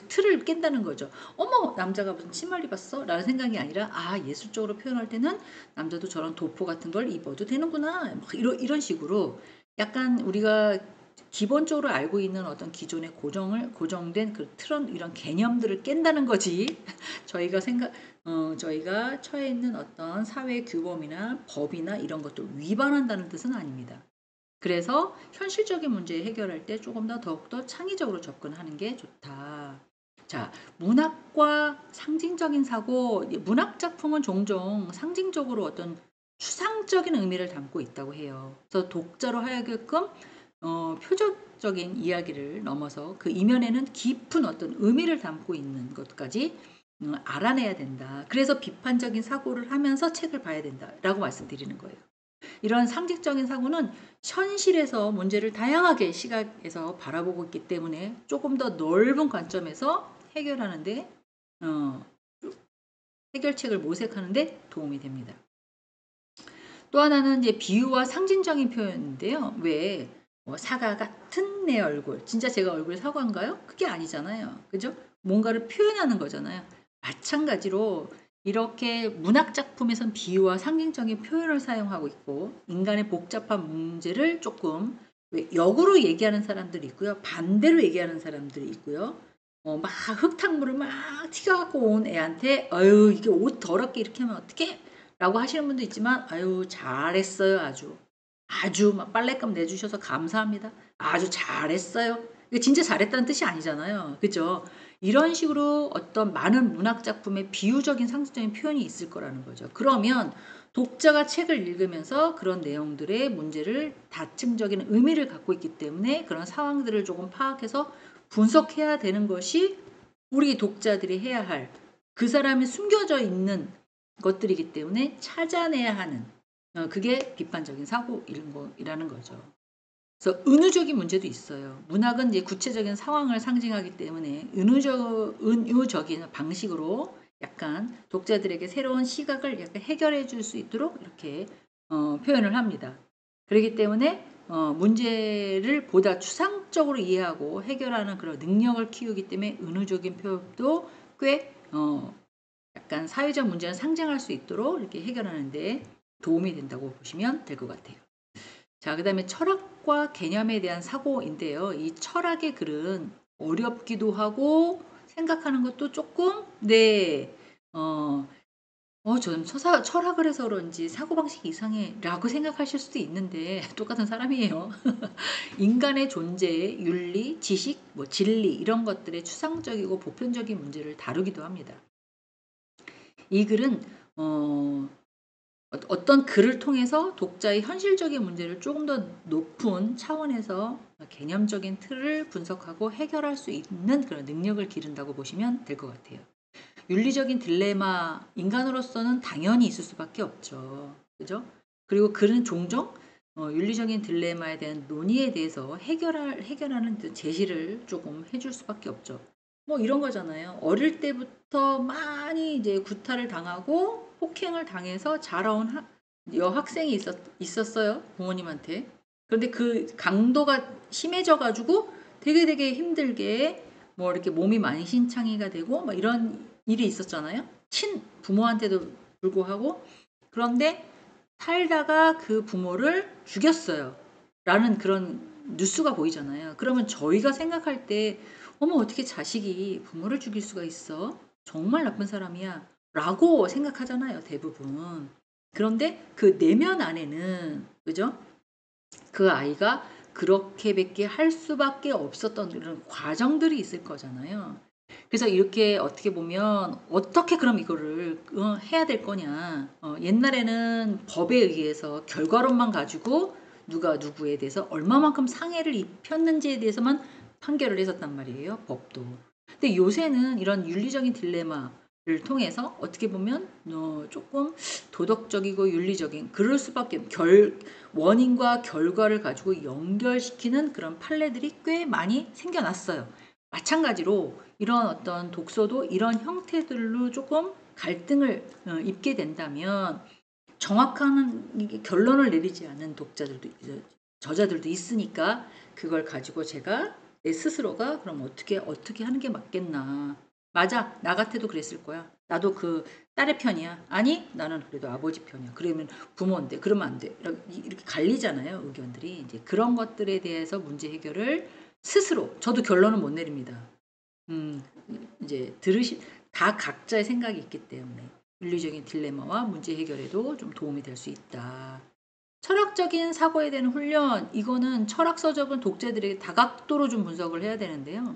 틀을 깬다는 거죠. 어머, 남자가 무슨 치마를 입었어? 라는 생각이 아니라 예술적으로 표현할 때는 남자도 저런 도포 같은 걸 입어도 되는구나. 이런 식으로 약간 우리가 기본적으로 알고 있는 어떤 기존의 고정된 그 틀은 이런 개념들을 깬다는 거지. 저희가 처해 있는 어떤 사회 규범이나 법이나 이런 것들 위반한다는 뜻은 아닙니다. 그래서 현실적인 문제 해결할 때 조금 더욱더 창의적으로 접근하는 게 좋다. 자, 문학과 상징적인 사고, 문학 작품은 종종 상징적으로 어떤 추상적인 의미를 담고 있다고 해요. 그래서 독자로 하여금 표적적인 이야기를 넘어서 그 이면에는 깊은 어떤 의미를 담고 있는 것까지 알아내야 된다. 그래서 비판적인 사고를 하면서 책을 봐야 된다라고 말씀드리는 거예요. 이런 상징적인 사고는 현실에서 문제를 다양하게 시각에서 바라보고 있기 때문에 조금 더 넓은 관점에서 해결하는데 해결책을 모색하는데 도움이 됩니다. 또 하나는 이제 비유와 상징적인 표현인데요. 왜 사과 같은 내 얼굴, 진짜 제가 얼굴 사과인가요? 그게 아니잖아요. 그죠? 뭔가를 표현하는 거잖아요. 마찬가지로 이렇게 문학 작품에선 비유와 상징적인 표현을 사용하고 있고 인간의 복잡한 문제를 조금 역으로 얘기하는 사람들이 있고요. 반대로 얘기하는 사람들이 있고요. 막 흙탕물을 막 튀겨갖고 온 애한테 아유 이게 옷 더럽게 이렇게 하면 어떡해? 라고 하시는 분도 있지만 아유 잘했어요. 아주 막 빨랫감 내주셔서 감사합니다. 아주 잘했어요. 이게 진짜 잘했다는 뜻이 아니잖아요. 그죠? 이런 식으로 어떤 많은 문학 작품에 비유적인 상징적인 표현이 있을 거라는 거죠. 그러면 독자가 책을 읽으면서 그런 내용들의 문제를 다층적인 의미를 갖고 있기 때문에 그런 상황들을 조금 파악해서 분석해야 되는 것이 우리 독자들이 해야 할 그 사람이 숨겨져 있는 것들이기 때문에 찾아내야 하는 그게 비판적인 사고이라는 거죠. 그래서 은유적인 문제도 있어요. 문학은 이제 구체적인 상황을 상징하기 때문에 은유적인 방식으로 약간 독자들에게 새로운 시각을 약간 해결해 줄 수 있도록 이렇게 표현을 합니다. 그렇기 때문에 문제를 보다 추상적으로 이해하고 해결하는 그런 능력을 키우기 때문에 은유적인 표현도 꽤 약간 사회적 문제를 상징할 수 있도록 이렇게 해결하는데 도움이 된다고 보시면 될 것 같아요. 자, 그 다음에 철학과 개념에 대한 사고인데요. 이 철학의 글은 어렵기도 하고 생각하는 것도 조금 저는 철학을 해서 그런지 사고방식이 이상해 라고 생각하실 수도 있는데 똑같은 사람이에요. 인간의 존재, 윤리, 지식, 진리 이런 것들의 추상적이고 보편적인 문제를 다루기도 합니다. 이 글은 어떤 글을 통해서 독자의 현실적인 문제를 조금 더 높은 차원에서 개념적인 틀을 분석하고 해결할 수 있는 그런 능력을 기른다고 보시면 될 것 같아요. 윤리적인 딜레마, 인간으로서는 당연히 있을 수밖에 없죠. 그죠? 그리고 글은 종종 윤리적인 딜레마에 대한 논의에 대해서 해결하는 제시를 조금 해줄 수밖에 없죠. 뭐 이런 거잖아요. 어릴 때부터 많이 이제 구타를 당하고 폭행을 당해서 자라온 여학생이 있었어요. 부모님한테. 그런데 그 강도가 심해져 가지고 되게 힘들게 뭐 이렇게 몸이 만신창이가 되고 막 이런 일이 있었잖아요. 부모한테도 불구하고. 그런데 살다가 그 부모를 죽였어요. 라는 그런 뉴스가 보이잖아요. 그러면 저희가 생각할 때 어머 어떻게 자식이 부모를 죽일 수가 있어? 정말 나쁜 사람이야. 라고 생각하잖아요. 대부분. 그런데 그 내면 안에는 그죠? 그 아이가 그렇게밖에 할 수밖에 없었던 그런 과정들이 있을 거잖아요. 그래서 이렇게 어떻게 보면 어떻게 그럼 이거를 해야 될 거냐. 옛날에는 법에 의해서 결과론만 가지고 누가 누구에 대해서 얼마만큼 상해를 입혔는지에 대해서만 판결을 했었단 말이에요. 법도. 근데 요새는 이런 윤리적인 딜레마를 통해서 어떻게 보면 조금 도덕적이고 윤리적인 그럴 수밖에 원인과 결과를 가지고 연결시키는 그런 판례들이 꽤 많이 생겨났어요. 마찬가지로 이런 어떤 독서도 이런 형태들로 조금 갈등을 입게 된다면 정확한 결론을 내리지 않는 저자들도 있으니까 그걸 가지고 제가 내 스스로가 그럼 어떻게 하는 게 맞겠나. 맞아. 나 같아도 그랬을 거야. 나도 그 딸의 편이야. 아니, 나는 그래도 아버지 편이야. 그러면 부모인데 그러면 안 돼. 이렇게 갈리잖아요. 의견들이. 이제 그런 것들에 대해서 문제 해결을 스스로 저도 결론은 못 내립니다. 이제 다 각자의 생각이 있기 때문에 윤리적인 딜레마와 문제 해결에도 좀 도움이 될 수 있다. 철학적인 사고에 대한 훈련, 이거는 철학 서적은 독자들에게 다각도로 좀 분석을 해야 되는데요.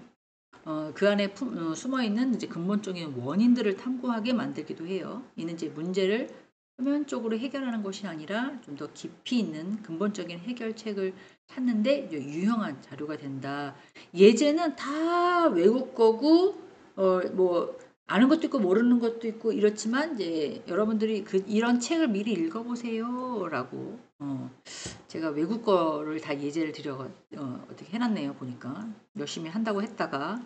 그 안에 숨어 있는 이제 근본적인 원인들을 탐구하게 만들기도 해요. 이는 이제 문제를 표면적으로 해결하는 것이 아니라 좀 더 깊이 있는 근본적인 해결책을 찾는데 유용한 자료가 된다. 예제는 다 외국 거고 뭐 아는 것도 있고 모르는 것도 있고 이렇지만 이제 여러분들이 이런 책을 미리 읽어보세요라고 제가 외국 거를 다 예제를 어떻게 해놨네요. 보니까 열심히 한다고 했다가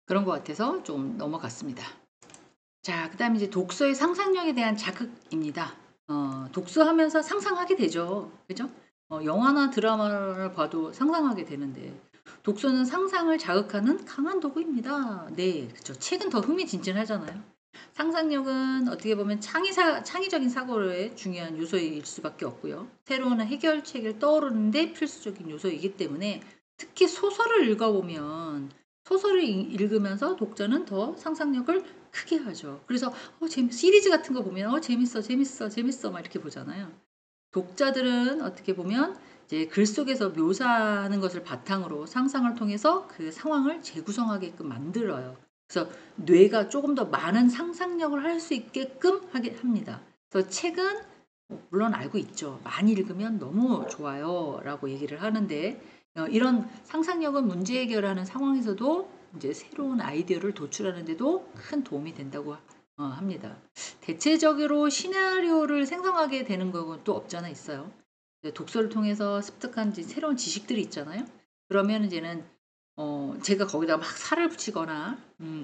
그런 것 같아서 좀 넘어갔습니다. 자, 그 다음에 이제 독서의 상상력에 대한 자극입니다. 독서하면서 상상하게 되죠. 그죠? 영화나 드라마를 봐도 상상하게 되는데, 독서는 상상을 자극하는 강한 도구입니다. 네, 그죠. 책은 더 흥미진진하잖아요. 상상력은 어떻게 보면 창의적인 사고의 중요한 요소일 수밖에 없고요. 새로운 해결책을 떠오르는데 필수적인 요소이기 때문에 특히 소설을 읽어보면 소설을 읽으면서 독자는 더 상상력을 크게 하죠. 그래서 시리즈 같은 거 보면 재밌어 막 이렇게 보잖아요. 독자들은 어떻게 보면 이제 글 속에서 묘사하는 것을 바탕으로 상상을 통해서 그 상황을 재구성하게끔 만들어요. 그래서 뇌가 조금 더 많은 상상력을 할 수 있게끔 하게 합니다. 그래서 책은 물론 알고 있죠. 많이 읽으면 너무 좋아요 라고 얘기를 하는데 이런 상상력은 문제 해결하는 상황에서도 이제 새로운 아이디어를 도출하는 데도 큰 도움이 된다고 합니다. 대체적으로 시나리오를 생성하게 되는 건 또 없잖아 있어요. 독서를 통해서 습득한 새로운 지식들이 있잖아요. 그러면 이제는 제가 거기다가 막 살을 붙이거나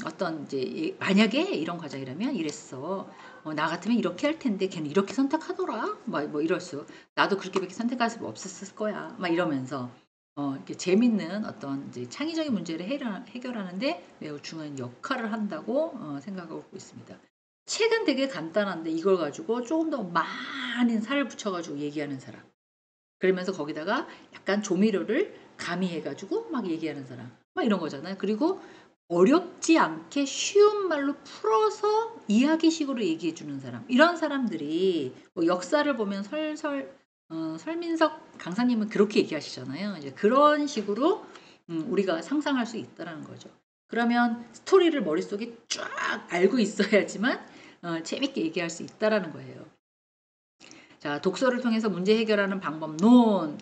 어떤 이제 만약에 이런 과정이라면 이랬어. 나 같으면 이렇게 할 텐데 걔는 이렇게 선택하더라. 뭐 이럴 수. 나도 그렇게밖에 선택할 수 없었을 거야. 막 이러면서 이렇게 재밌는 어떤 이제 창의적인 문제를 해결하는데 매우 중요한 역할을 한다고 생각하고 있습니다. 책은 되게 간단한데 이걸 가지고 조금 더 많은 살을 붙여가지고 얘기하는 사람. 그러면서 거기다가 약간 조미료를 가미해가지고 막 얘기하는 사람. 막 이런 거잖아요. 그리고 어렵지 않게 쉬운 말로 풀어서 이야기식으로 얘기해 주는 사람. 이런 사람들이 뭐 역사를 보면 설민석 강사님은 그렇게 얘기하시잖아요. 이제 그런 식으로 우리가 상상할 수 있다는 거죠. 그러면 스토리를 머릿속에 쫙 알고 있어야지만 재밌게 얘기할 수 있다는 거예요. 자, 독서를 통해서 문제 해결하는 방법론.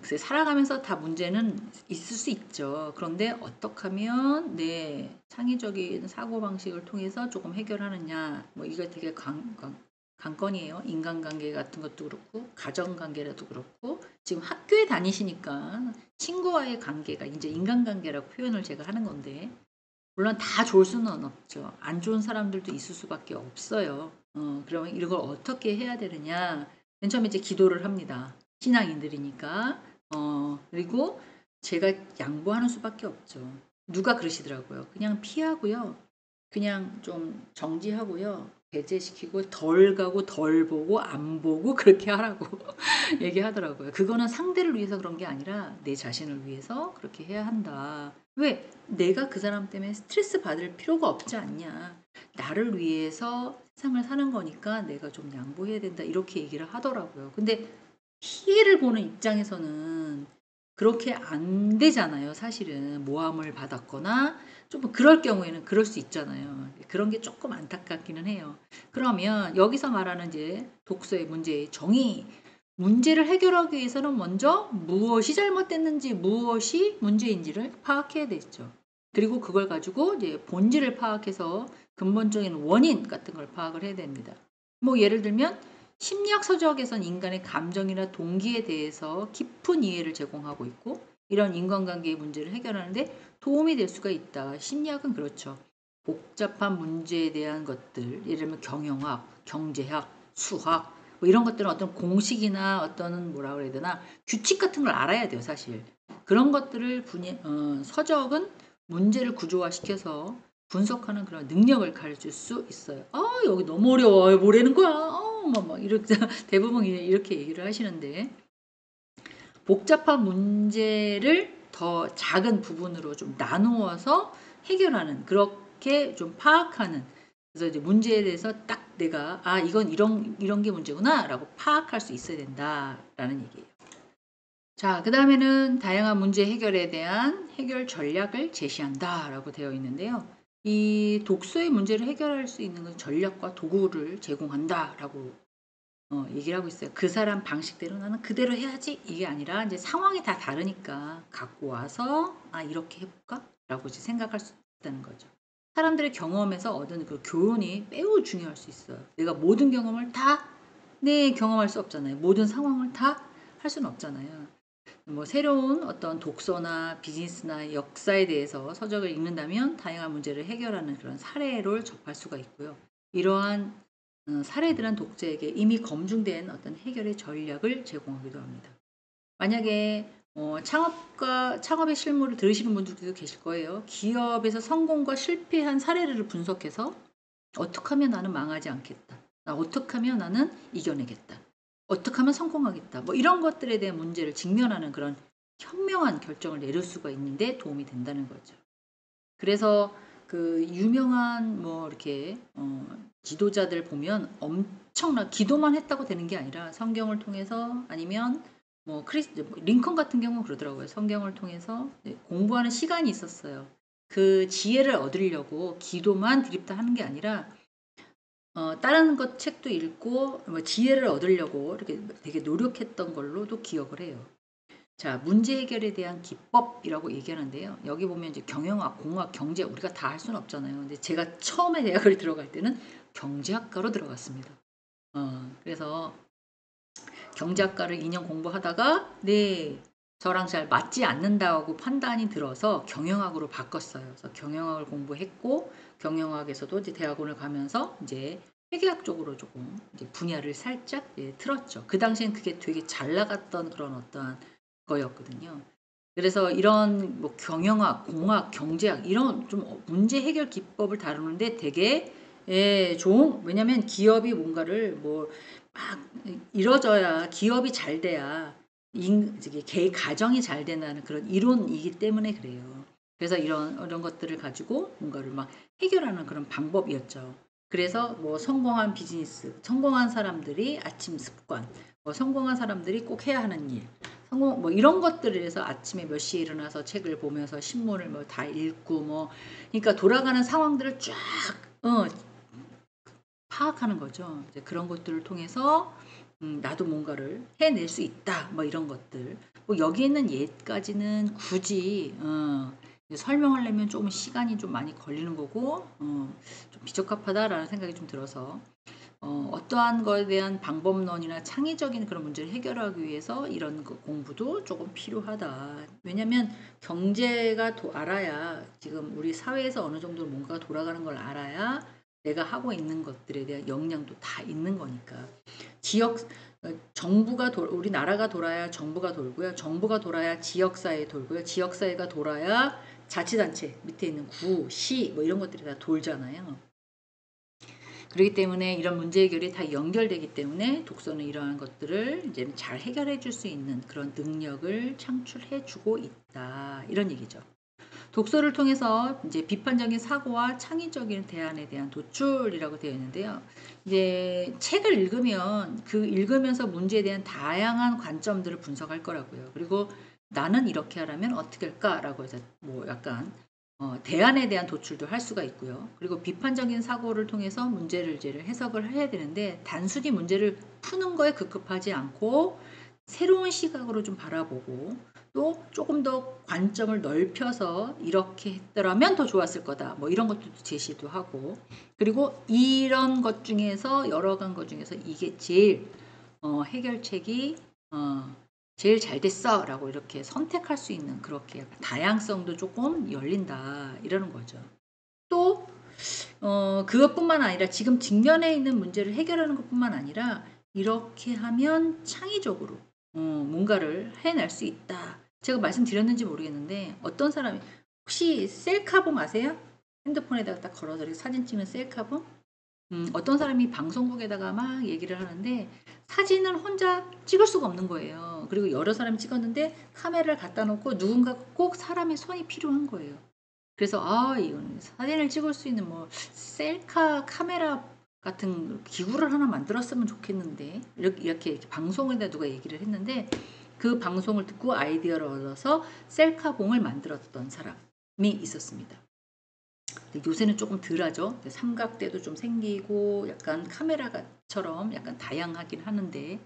글쎄, 살아가면서 다 문제는 있을 수 있죠. 그런데 어떻게 하면 창의적인 사고방식을 통해서 조금 해결하느냐. 뭐 이거 되게 관건이에요. 인간관계 같은 것도 그렇고 가정관계라도 그렇고 지금 학교에 다니시니까 친구와의 관계가 이제 인간관계라고 표현을 제가 하는 건데 물론 다 좋을 수는 없죠. 안 좋은 사람들도 있을 수밖에 없어요. 그러면 이걸 어떻게 해야 되느냐. 맨 처음에 이제 기도를 합니다. 신앙인들이니까. 그리고 제가 양보하는 수밖에 없죠. 누가 그러시더라고요. 그냥 피하고요. 그냥 좀 정지하고요. 배제시키고 덜 가고 덜 보고 안 보고 그렇게 하라고 얘기하더라고요. 그거는 상대를 위해서 그런 게 아니라 내 자신을 위해서 그렇게 해야 한다. 왜? 내가 그 사람 때문에 스트레스 받을 필요가 없지 않냐. 나를 위해서 세상을 사는 거니까 내가 좀 양보해야 된다. 이렇게 얘기를 하더라고요. 근데 피해를 보는 입장에서는 그렇게 안 되잖아요. 사실은 모함을 받았거나 좀 그럴 경우에는 그럴 수 있잖아요. 그런 게 조금 안타깝기는 해요. 그러면 여기서 말하는 이제 독서의 문제의 정의, 문제를 해결하기 위해서는 먼저 무엇이 잘못됐는지 무엇이 문제인지를 파악해야 되죠. 그리고 그걸 가지고 이제 본질을 파악해서 근본적인 원인 같은 걸 파악을 해야 됩니다. 뭐 예를 들면 심리학 서적에선 인간의 감정이나 동기에 대해서 깊은 이해를 제공하고 있고 이런 인간관계의 문제를 해결하는데 도움이 될 수가 있다. 심리학은 그렇죠. 복잡한 문제에 대한 것들, 예를 들면 경영학, 경제학, 수학 뭐 이런 것들은 어떤 공식이나 어떤 뭐라 그래야 되나 규칙 같은 걸 알아야 돼요. 사실 그런 것들을 서적은 문제를 구조화시켜서 분석하는 그런 능력을 가르칠 수 있어요. 여기 너무 어려워. 뭐라는 거야. 막 이렇게 대부분 이렇게 얘기를 하시는데 복잡한 문제를 더 작은 부분으로 좀 나누어서 해결하는 그렇게 좀 파악하는 그래서 이제 문제에 대해서 딱 내가 이건 이런 게 문제구나라고 파악할 수 있어야 된다라는 얘기예요. 자, 그 다음에는 다양한 문제 해결에 대한 해결 전략을 제시한다라고 되어 있는데요. 이 독서의 문제를 해결할 수 있는 전략과 도구를 제공한다라고 얘기를 하고 있어요. 그 사람 방식대로 나는 그대로 해야지 이게 아니라 이제 상황이 다 다르니까 갖고 와서 이렇게 해볼까? 라고 이제 생각할 수 있다는 거죠. 사람들의 경험에서 얻은 그 교훈이 매우 중요할 수 있어요. 내가 모든 경험을 다 경험할 수 없잖아요. 모든 상황을 다 할 수는 없잖아요. 뭐 새로운 어떤 독서나 비즈니스나 역사에 대해서 서적을 읽는다면 다양한 문제를 해결하는 그런 사례를 접할 수가 있고요. 이러한 사례들은 독자에게 이미 검증된 어떤 해결의 전략을 제공하기도 합니다. 만약에 창업의 실무를 들으시는 분들도 계실 거예요. 기업에서 성공과 실패한 사례를 분석해서 어떻게 하면 나는 망하지 않겠다. 어떻게 하면 나는 이겨내겠다. 어떻게 하면 성공하겠다. 뭐 이런 것들에 대한 문제를 직면하는 그런 현명한 결정을 내릴 수가 있는데 도움이 된다는 거죠. 그래서 그 유명한 뭐 이렇게 지도자들 보면 엄청나 기도만 했다고 되는 게 아니라 성경을 통해서 아니면 뭐 링컨 같은 경우는 그러더라고요. 성경을 통해서 공부하는 시간이 있었어요. 그 지혜를 얻으려고 기도만 드립다 하는 게 아니라 다른 것 책도 읽고 뭐 지혜를 얻으려고 이렇게 되게 노력했던 걸로도 기억을 해요. 자, 문제 해결에 대한 기법이라고 얘기하는데요. 여기 보면 이제 경영학, 공학, 경제 우리가 다 할 수는 없잖아요. 근데 제가 처음에 대학을 들어갈 때는 경제학과로 들어갔습니다. 그래서 경제학과를 2년 공부하다가 네, 저랑 잘 맞지 않는다고 판단이 들어서 경영학으로 바꿨어요. 그래서 경영학을 공부했고 경영학에서도 이제 대학원을 가면서 이제 회계학 쪽으로 조금 이제 분야를 살짝 틀었죠. 그 당시엔 그게 되게 잘 나갔던 그런 어떠한 거였거든요. 그래서 이런 뭐 경영학, 공학, 경제학 이런 좀 문제 해결 기법을 다루는데 되게 좋은, 왜냐면 기업이 뭔가를 뭐 막 이뤄져야, 기업이 잘 돼야 개 가정이 잘 된다는 그런 이론이기 때문에 그래요. 그래서 이런 것들을 가지고 뭔가를 막 해결하는 그런 방법이었죠. 그래서 뭐 성공한 비즈니스, 성공한 사람들이 아침 습관, 뭐 성공한 사람들이 꼭 해야 하는 일, 성공 뭐 이런 것들을 해서 아침에 몇 시에 일어나서 책을 보면서 신문을 뭐 다 읽고 뭐 그러니까 돌아가는 상황들을 쫙 파악하는 거죠. 이제 그런 것들을 통해서 나도 뭔가를 해낼 수 있다. 뭐 이런 것들. 뭐 여기 있는 예까지는 굳이 설명하려면 조금 시간이 좀 많이 걸리는 거고 좀 비적합하다라는 생각이 좀 들어서 어떠한 거에 대한 방법론이나 창의적인 그런 문제를 해결하기 위해서 이런 공부도 조금 필요하다. 왜냐하면 경제가 알아야, 지금 우리 사회에서 어느 정도 뭔가가 돌아가는 걸 알아야 내가 하고 있는 것들에 대한 역량도 다 있는 거니까. 정부가 우리나라가 돌아야 정부가 돌고요. 정부가 돌아야 지역사회 돌고요. 지역사회가 돌아야 자치단체 밑에 있는 구, 시 뭐 이런 것들이 다 돌잖아요. 그렇기 때문에 이런 문제 해결이 다 연결되기 때문에 독서는 이러한 것들을 이제 잘 해결해 줄 수 있는 그런 능력을 창출해 주고 있다. 이런 얘기죠. 독서를 통해서 이제 비판적인 사고와 창의적인 대안에 대한 도출이라고 되어 있는데요. 이제 책을 읽으면 그 읽으면서 문제에 대한 다양한 관점들을 분석할 거라고요. 그리고 나는 이렇게 하라면 어떻게 할까라고 해서 뭐 약간 대안에 대한 도출도 할 수가 있고요. 그리고 비판적인 사고를 통해서 문제를 이제 해석을 해야 되는데 단순히 문제를 푸는 거에 급급하지 않고 새로운 시각으로 좀 바라보고 또 조금 더 관점을 넓혀서 이렇게 했더라면 더 좋았을 거다. 뭐 이런 것도 제시도 하고 그리고 이런 것 중에서 여러 간 것 중에서 이게 제일 해결책이 제일 잘 됐어 라고 이렇게 선택할 수 있는 그렇게 다양성도 조금 열린다 이러는 거죠. 또 그것뿐만 아니라 지금 직면에 있는 문제를 해결하는 것뿐만 아니라 이렇게 하면 창의적으로 뭔가를 해낼 수 있다. 제가 말씀드렸는지 모르겠는데 어떤 사람이 혹시 셀카봉 아세요? 핸드폰에다가 딱 걸어서 이렇게 사진 찍는 셀카봉? 어떤 사람이 방송국에다가 막 얘기를 하는데 사진을 혼자 찍을 수가 없는 거예요. 그리고 여러 사람이 찍었는데 카메라를 갖다 놓고 누군가 꼭 사람의 손이 필요한 거예요. 그래서 이건 사진을 찍을 수 있는 뭐 셀카 카메라 같은 기구를 하나 만들었으면 좋겠는데 이렇게 방송에다 누가 얘기를 했는데 그 방송을 듣고 아이디어를 얻어서 셀카봉을 만들었던 사람이 있었습니다. 요새는 조금 덜하죠. 삼각대도 좀 생기고 약간 카메라처럼 약간 다양하긴 하는데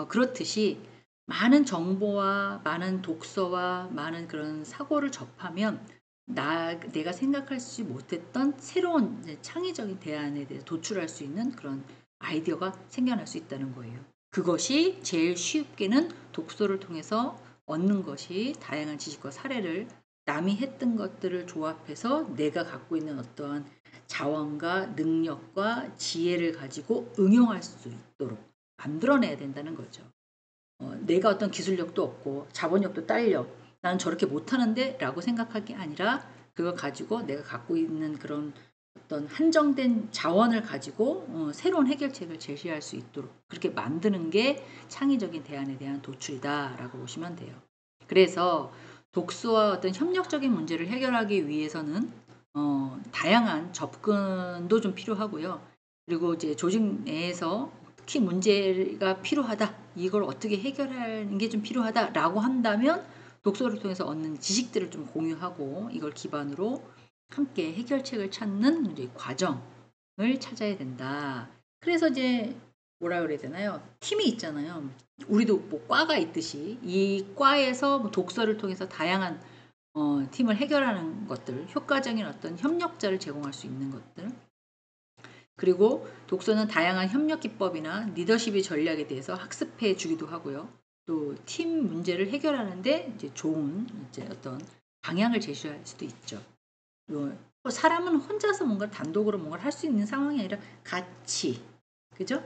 그렇듯이 많은 정보와 많은 독서와 많은 그런 사고를 접하면 내가 생각하지 못했던 새로운 창의적인 대안에 대해 도출할 수 있는 그런 아이디어가 생겨날 수 있다는 거예요. 그것이 제일 쉽게는 독서를 통해서 얻는 것이 다양한 지식과 사례를 남이 했던 것들을 조합해서 내가 갖고 있는 어떠한 자원과 능력과 지혜를 가지고 응용할 수 있도록 만들어내야 된다는 거죠. 내가 어떤 기술력도 없고 자본력도 딸려 나는 저렇게 못하는데 라고 생각할 게 아니라 그걸 가지고 내가 갖고 있는 그런 어떤 한정된 자원을 가지고 새로운 해결책을 제시할 수 있도록 그렇게 만드는 게 창의적인 대안에 대한 도출이다라고 보시면 돼요. 그래서 독서와 어떤 협력적인 문제를 해결하기 위해서는 다양한 접근도 좀 필요하고요. 그리고 이제 조직 내에서 특히 문제가 필요하다. 이걸 어떻게 해결하는 게 좀 필요하다라고 한다면 독서를 통해서 얻는 지식들을 좀 공유하고 이걸 기반으로 함께 해결책을 찾는 이제 과정을 찾아야 된다. 그래서 이제 뭐라 그래야 되나요? 팀이 있잖아요. 우리도 뭐 과가 있듯이 이 과에서 뭐 독서를 통해서 다양한 팀을 해결하는 것들, 효과적인 어떤 협력자를 제공할 수 있는 것들. 그리고 독서는 다양한 협력 기법이나 리더십의 전략에 대해서 학습해 주기도 하고요. 또 팀 문제를 해결하는데 이제 좋은 이제 어떤 방향을 제시할 수도 있죠. 사람은 혼자서 뭔가 단독으로 뭔가를 할 수 있는 상황이 아니라 같이, 그죠?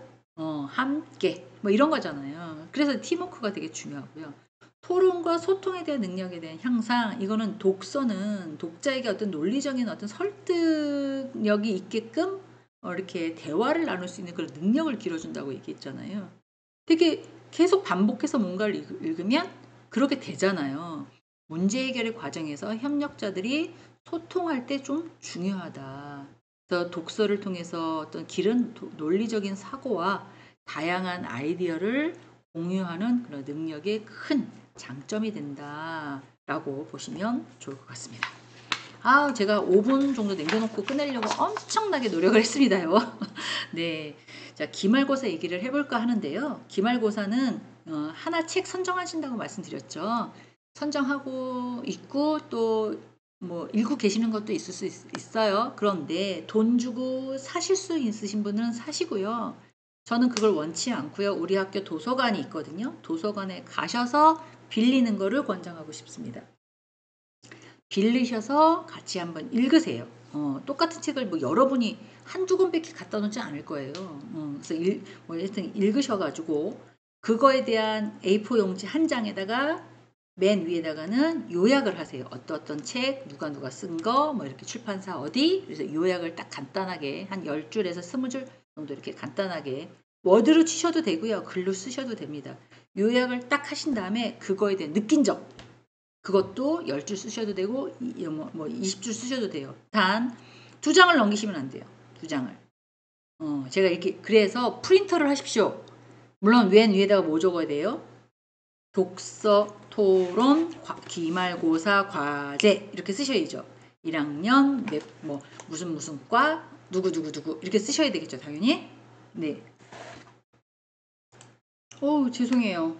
함께 뭐 이런 거잖아요. 그래서 팀워크가 되게 중요하고요. 토론과 소통에 대한 능력에 대한 향상, 이거는 독서는 독자에게 어떤 논리적인 어떤 설득력이 있게끔 이렇게 대화를 나눌 수 있는 그런 능력을 길러준다고 얘기했잖아요. 되게 계속 반복해서 뭔가를 읽으면 그렇게 되잖아요. 문제 해결의 과정에서 협력자들이 소통할 때 좀 중요하다. 그래서 독서를 통해서 어떤 길은 논리적인 사고와 다양한 아이디어를 공유하는 그런 능력의 큰 장점이 된다라고 보시면 좋을 것 같습니다. 제가 5분 정도 남겨놓고 끝내려고 엄청나게 노력을 했습니다요. 네. 자, 기말고사 얘기를 해볼까 하는데요. 기말고사는 하나 책 선정하신다고 말씀드렸죠. 선정하고 있고 또 뭐 읽고 계시는 것도 있을 수 있어요. 그런데 돈 주고 사실 수 있으신 분은 사시고요. 저는 그걸 원치 않고요. 우리 학교 도서관이 있거든요. 도서관에 가셔서 빌리는 거를 권장하고 싶습니다. 빌리셔서 같이 한번 읽으세요. 똑같은 책을 뭐 여러분이 한두 권밖에 갖다 놓지 않을 거예요. 그래서 하여튼 읽으셔가지고 그거에 대한 A4 용지 한 장에다가 맨 위에다가는 요약을 하세요. 어떤 책, 누가 쓴 거, 뭐 이렇게 출판사 어디, 그래서 요약을 딱 간단하게 한 10줄에서 20줄 정도 이렇게 간단하게 워드로 치셔도 되고요. 글로 쓰셔도 됩니다. 요약을 딱 하신 다음에 그거에 대한 느낀 점, 그것도 10줄 쓰셔도 되고 20줄 쓰셔도 돼요. 단 2장을 넘기시면 안 돼요. 2장을. 제가 이렇게 그래서 프린터를 하십시오. 물론 맨 위에다가 뭐 적어야 돼요? 독서, 토론, 기말고사, 과제 이렇게 쓰셔야죠. 1학년 뭐 무슨 과 누구 이렇게 쓰셔야 되겠죠. 당연히. 네. 죄송해요.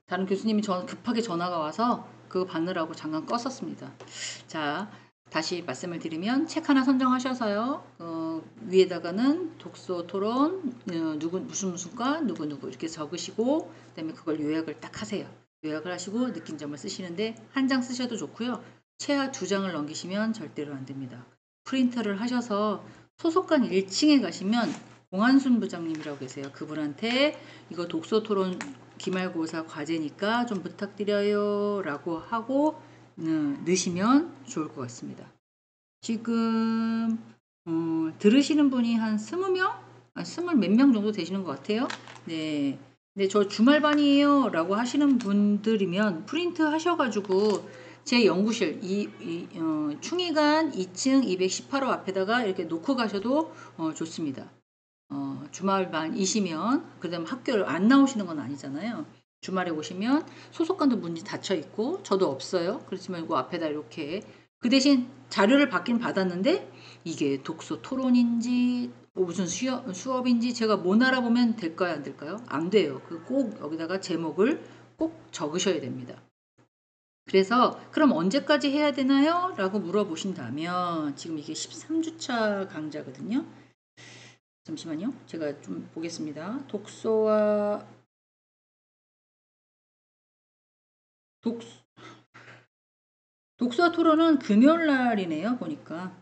다른 교수님이 급하게 전화가 와서 그거 받느라고 잠깐 껐었습니다. 자, 다시 말씀을 드리면 책 하나 선정하셔서요. 위에다가는 독서 토론, 무슨 과, 누구 이렇게 적으시고 그다음에 그걸 요약을 딱 하세요. 요약을 하시고 느낀 점을 쓰시는데 한 장 쓰셔도 좋고요. 최하 2장을 넘기시면 절대로 안 됩니다. 프린터를 하셔서 소속관 1층에 가시면 공한순 부장님이라고 계세요. 그분한테 이거 독서 토론 기말고사 과제니까 좀 부탁드려요 라고 하고 넣으시면 좋을 것 같습니다. 지금 들으시는 분이 한 20명? 20 몇 명 정도 되시는 것 같아요. 네. 네, 저 주말반이에요 라고 하시는 분들이면 프린트 하셔가지고 제 연구실 충의관 2층 218호 앞에다가 이렇게 놓고 가셔도 좋습니다. 주말반이시면 그다음 학교를 안 나오시는 건 아니잖아요. 주말에 오시면 소속관도 문이 닫혀 있고 저도 없어요. 그렇지만 이거 앞에다 이렇게 그 대신 자료를 받긴 받았는데 이게 독서 토론인지 무슨 수업인지 제가 못 알아보면 될까요? 안 될까요? 안 돼요. 꼭 여기다가 제목을 꼭 적으셔야 됩니다. 그래서 그럼 언제까지 해야 되나요? 라고 물어보신다면 지금 이게 13주차 강좌거든요. 잠시만요. 제가 좀 보겠습니다. 독서와 토론은 금요일 날이네요. 보니까.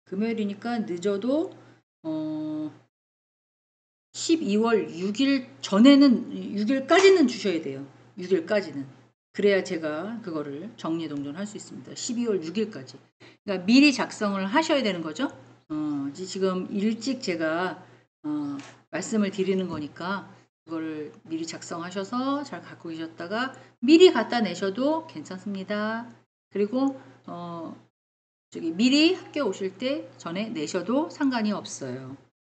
금요일이니까 늦어도 12월 6일 전에는 6일까지는 주셔야 돼요. 6일까지는. 그래야 제가 그거를 정리동전 할 수 있습니다. 12월 6일까지. 그러니까 미리 작성을 하셔야 되는 거죠. 지금 일찍 제가 말씀을 드리는 거니까 그거를 미리 작성하셔서 잘 갖고 계셨다가 미리 갖다 내셔도 괜찮습니다. 그리고 미리 학교 오실 때 전에 내셔도 상관이 없어요.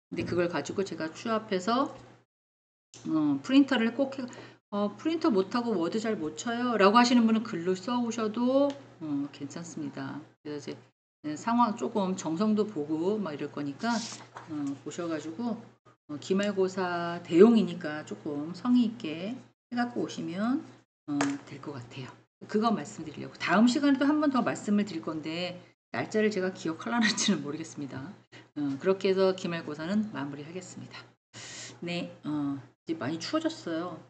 근데 그걸 가지고 제가 취합해서 프린터를 꼭 프린터 못하고 워드 잘 못 쳐요 라고 하시는 분은 글로 써 오셔도 괜찮습니다. 그래서 이제 상황 조금 정성도 보고 막 이럴 거니까 보셔가지고 기말고사 대용이니까 조금 성의 있게 해갖고 오시면 될 것 같아요. 그거 말씀드리려고 다음 시간에도 한 번 더 말씀을 드릴 건데 날짜를 제가 기억하려는지는 모르겠습니다. 그렇게 해서 기말고사는 마무리하겠습니다. 네, 이제 많이 추워졌어요.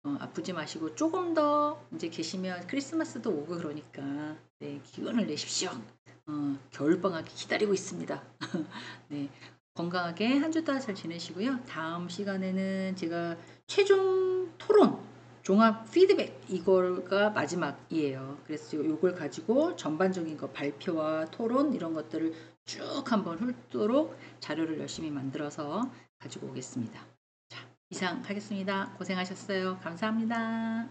아프지 마시고 조금 더 이제 계시면 크리스마스도 오고 그러니까 네, 기운을 내십시오. 겨울방학이 기다리고 있습니다. 네, 건강하게 한 주 다 잘 지내시고요. 다음 시간에는 제가 최종 토론, 종합 피드백 이거가 마지막이에요. 그래서 이걸 가지고 전반적인 거 발표와 토론 이런 것들을 쭉 한번 훑도록 자료를 열심히 만들어서 가지고 오겠습니다. 자, 이상 하겠습니다. 고생하셨어요. 감사합니다.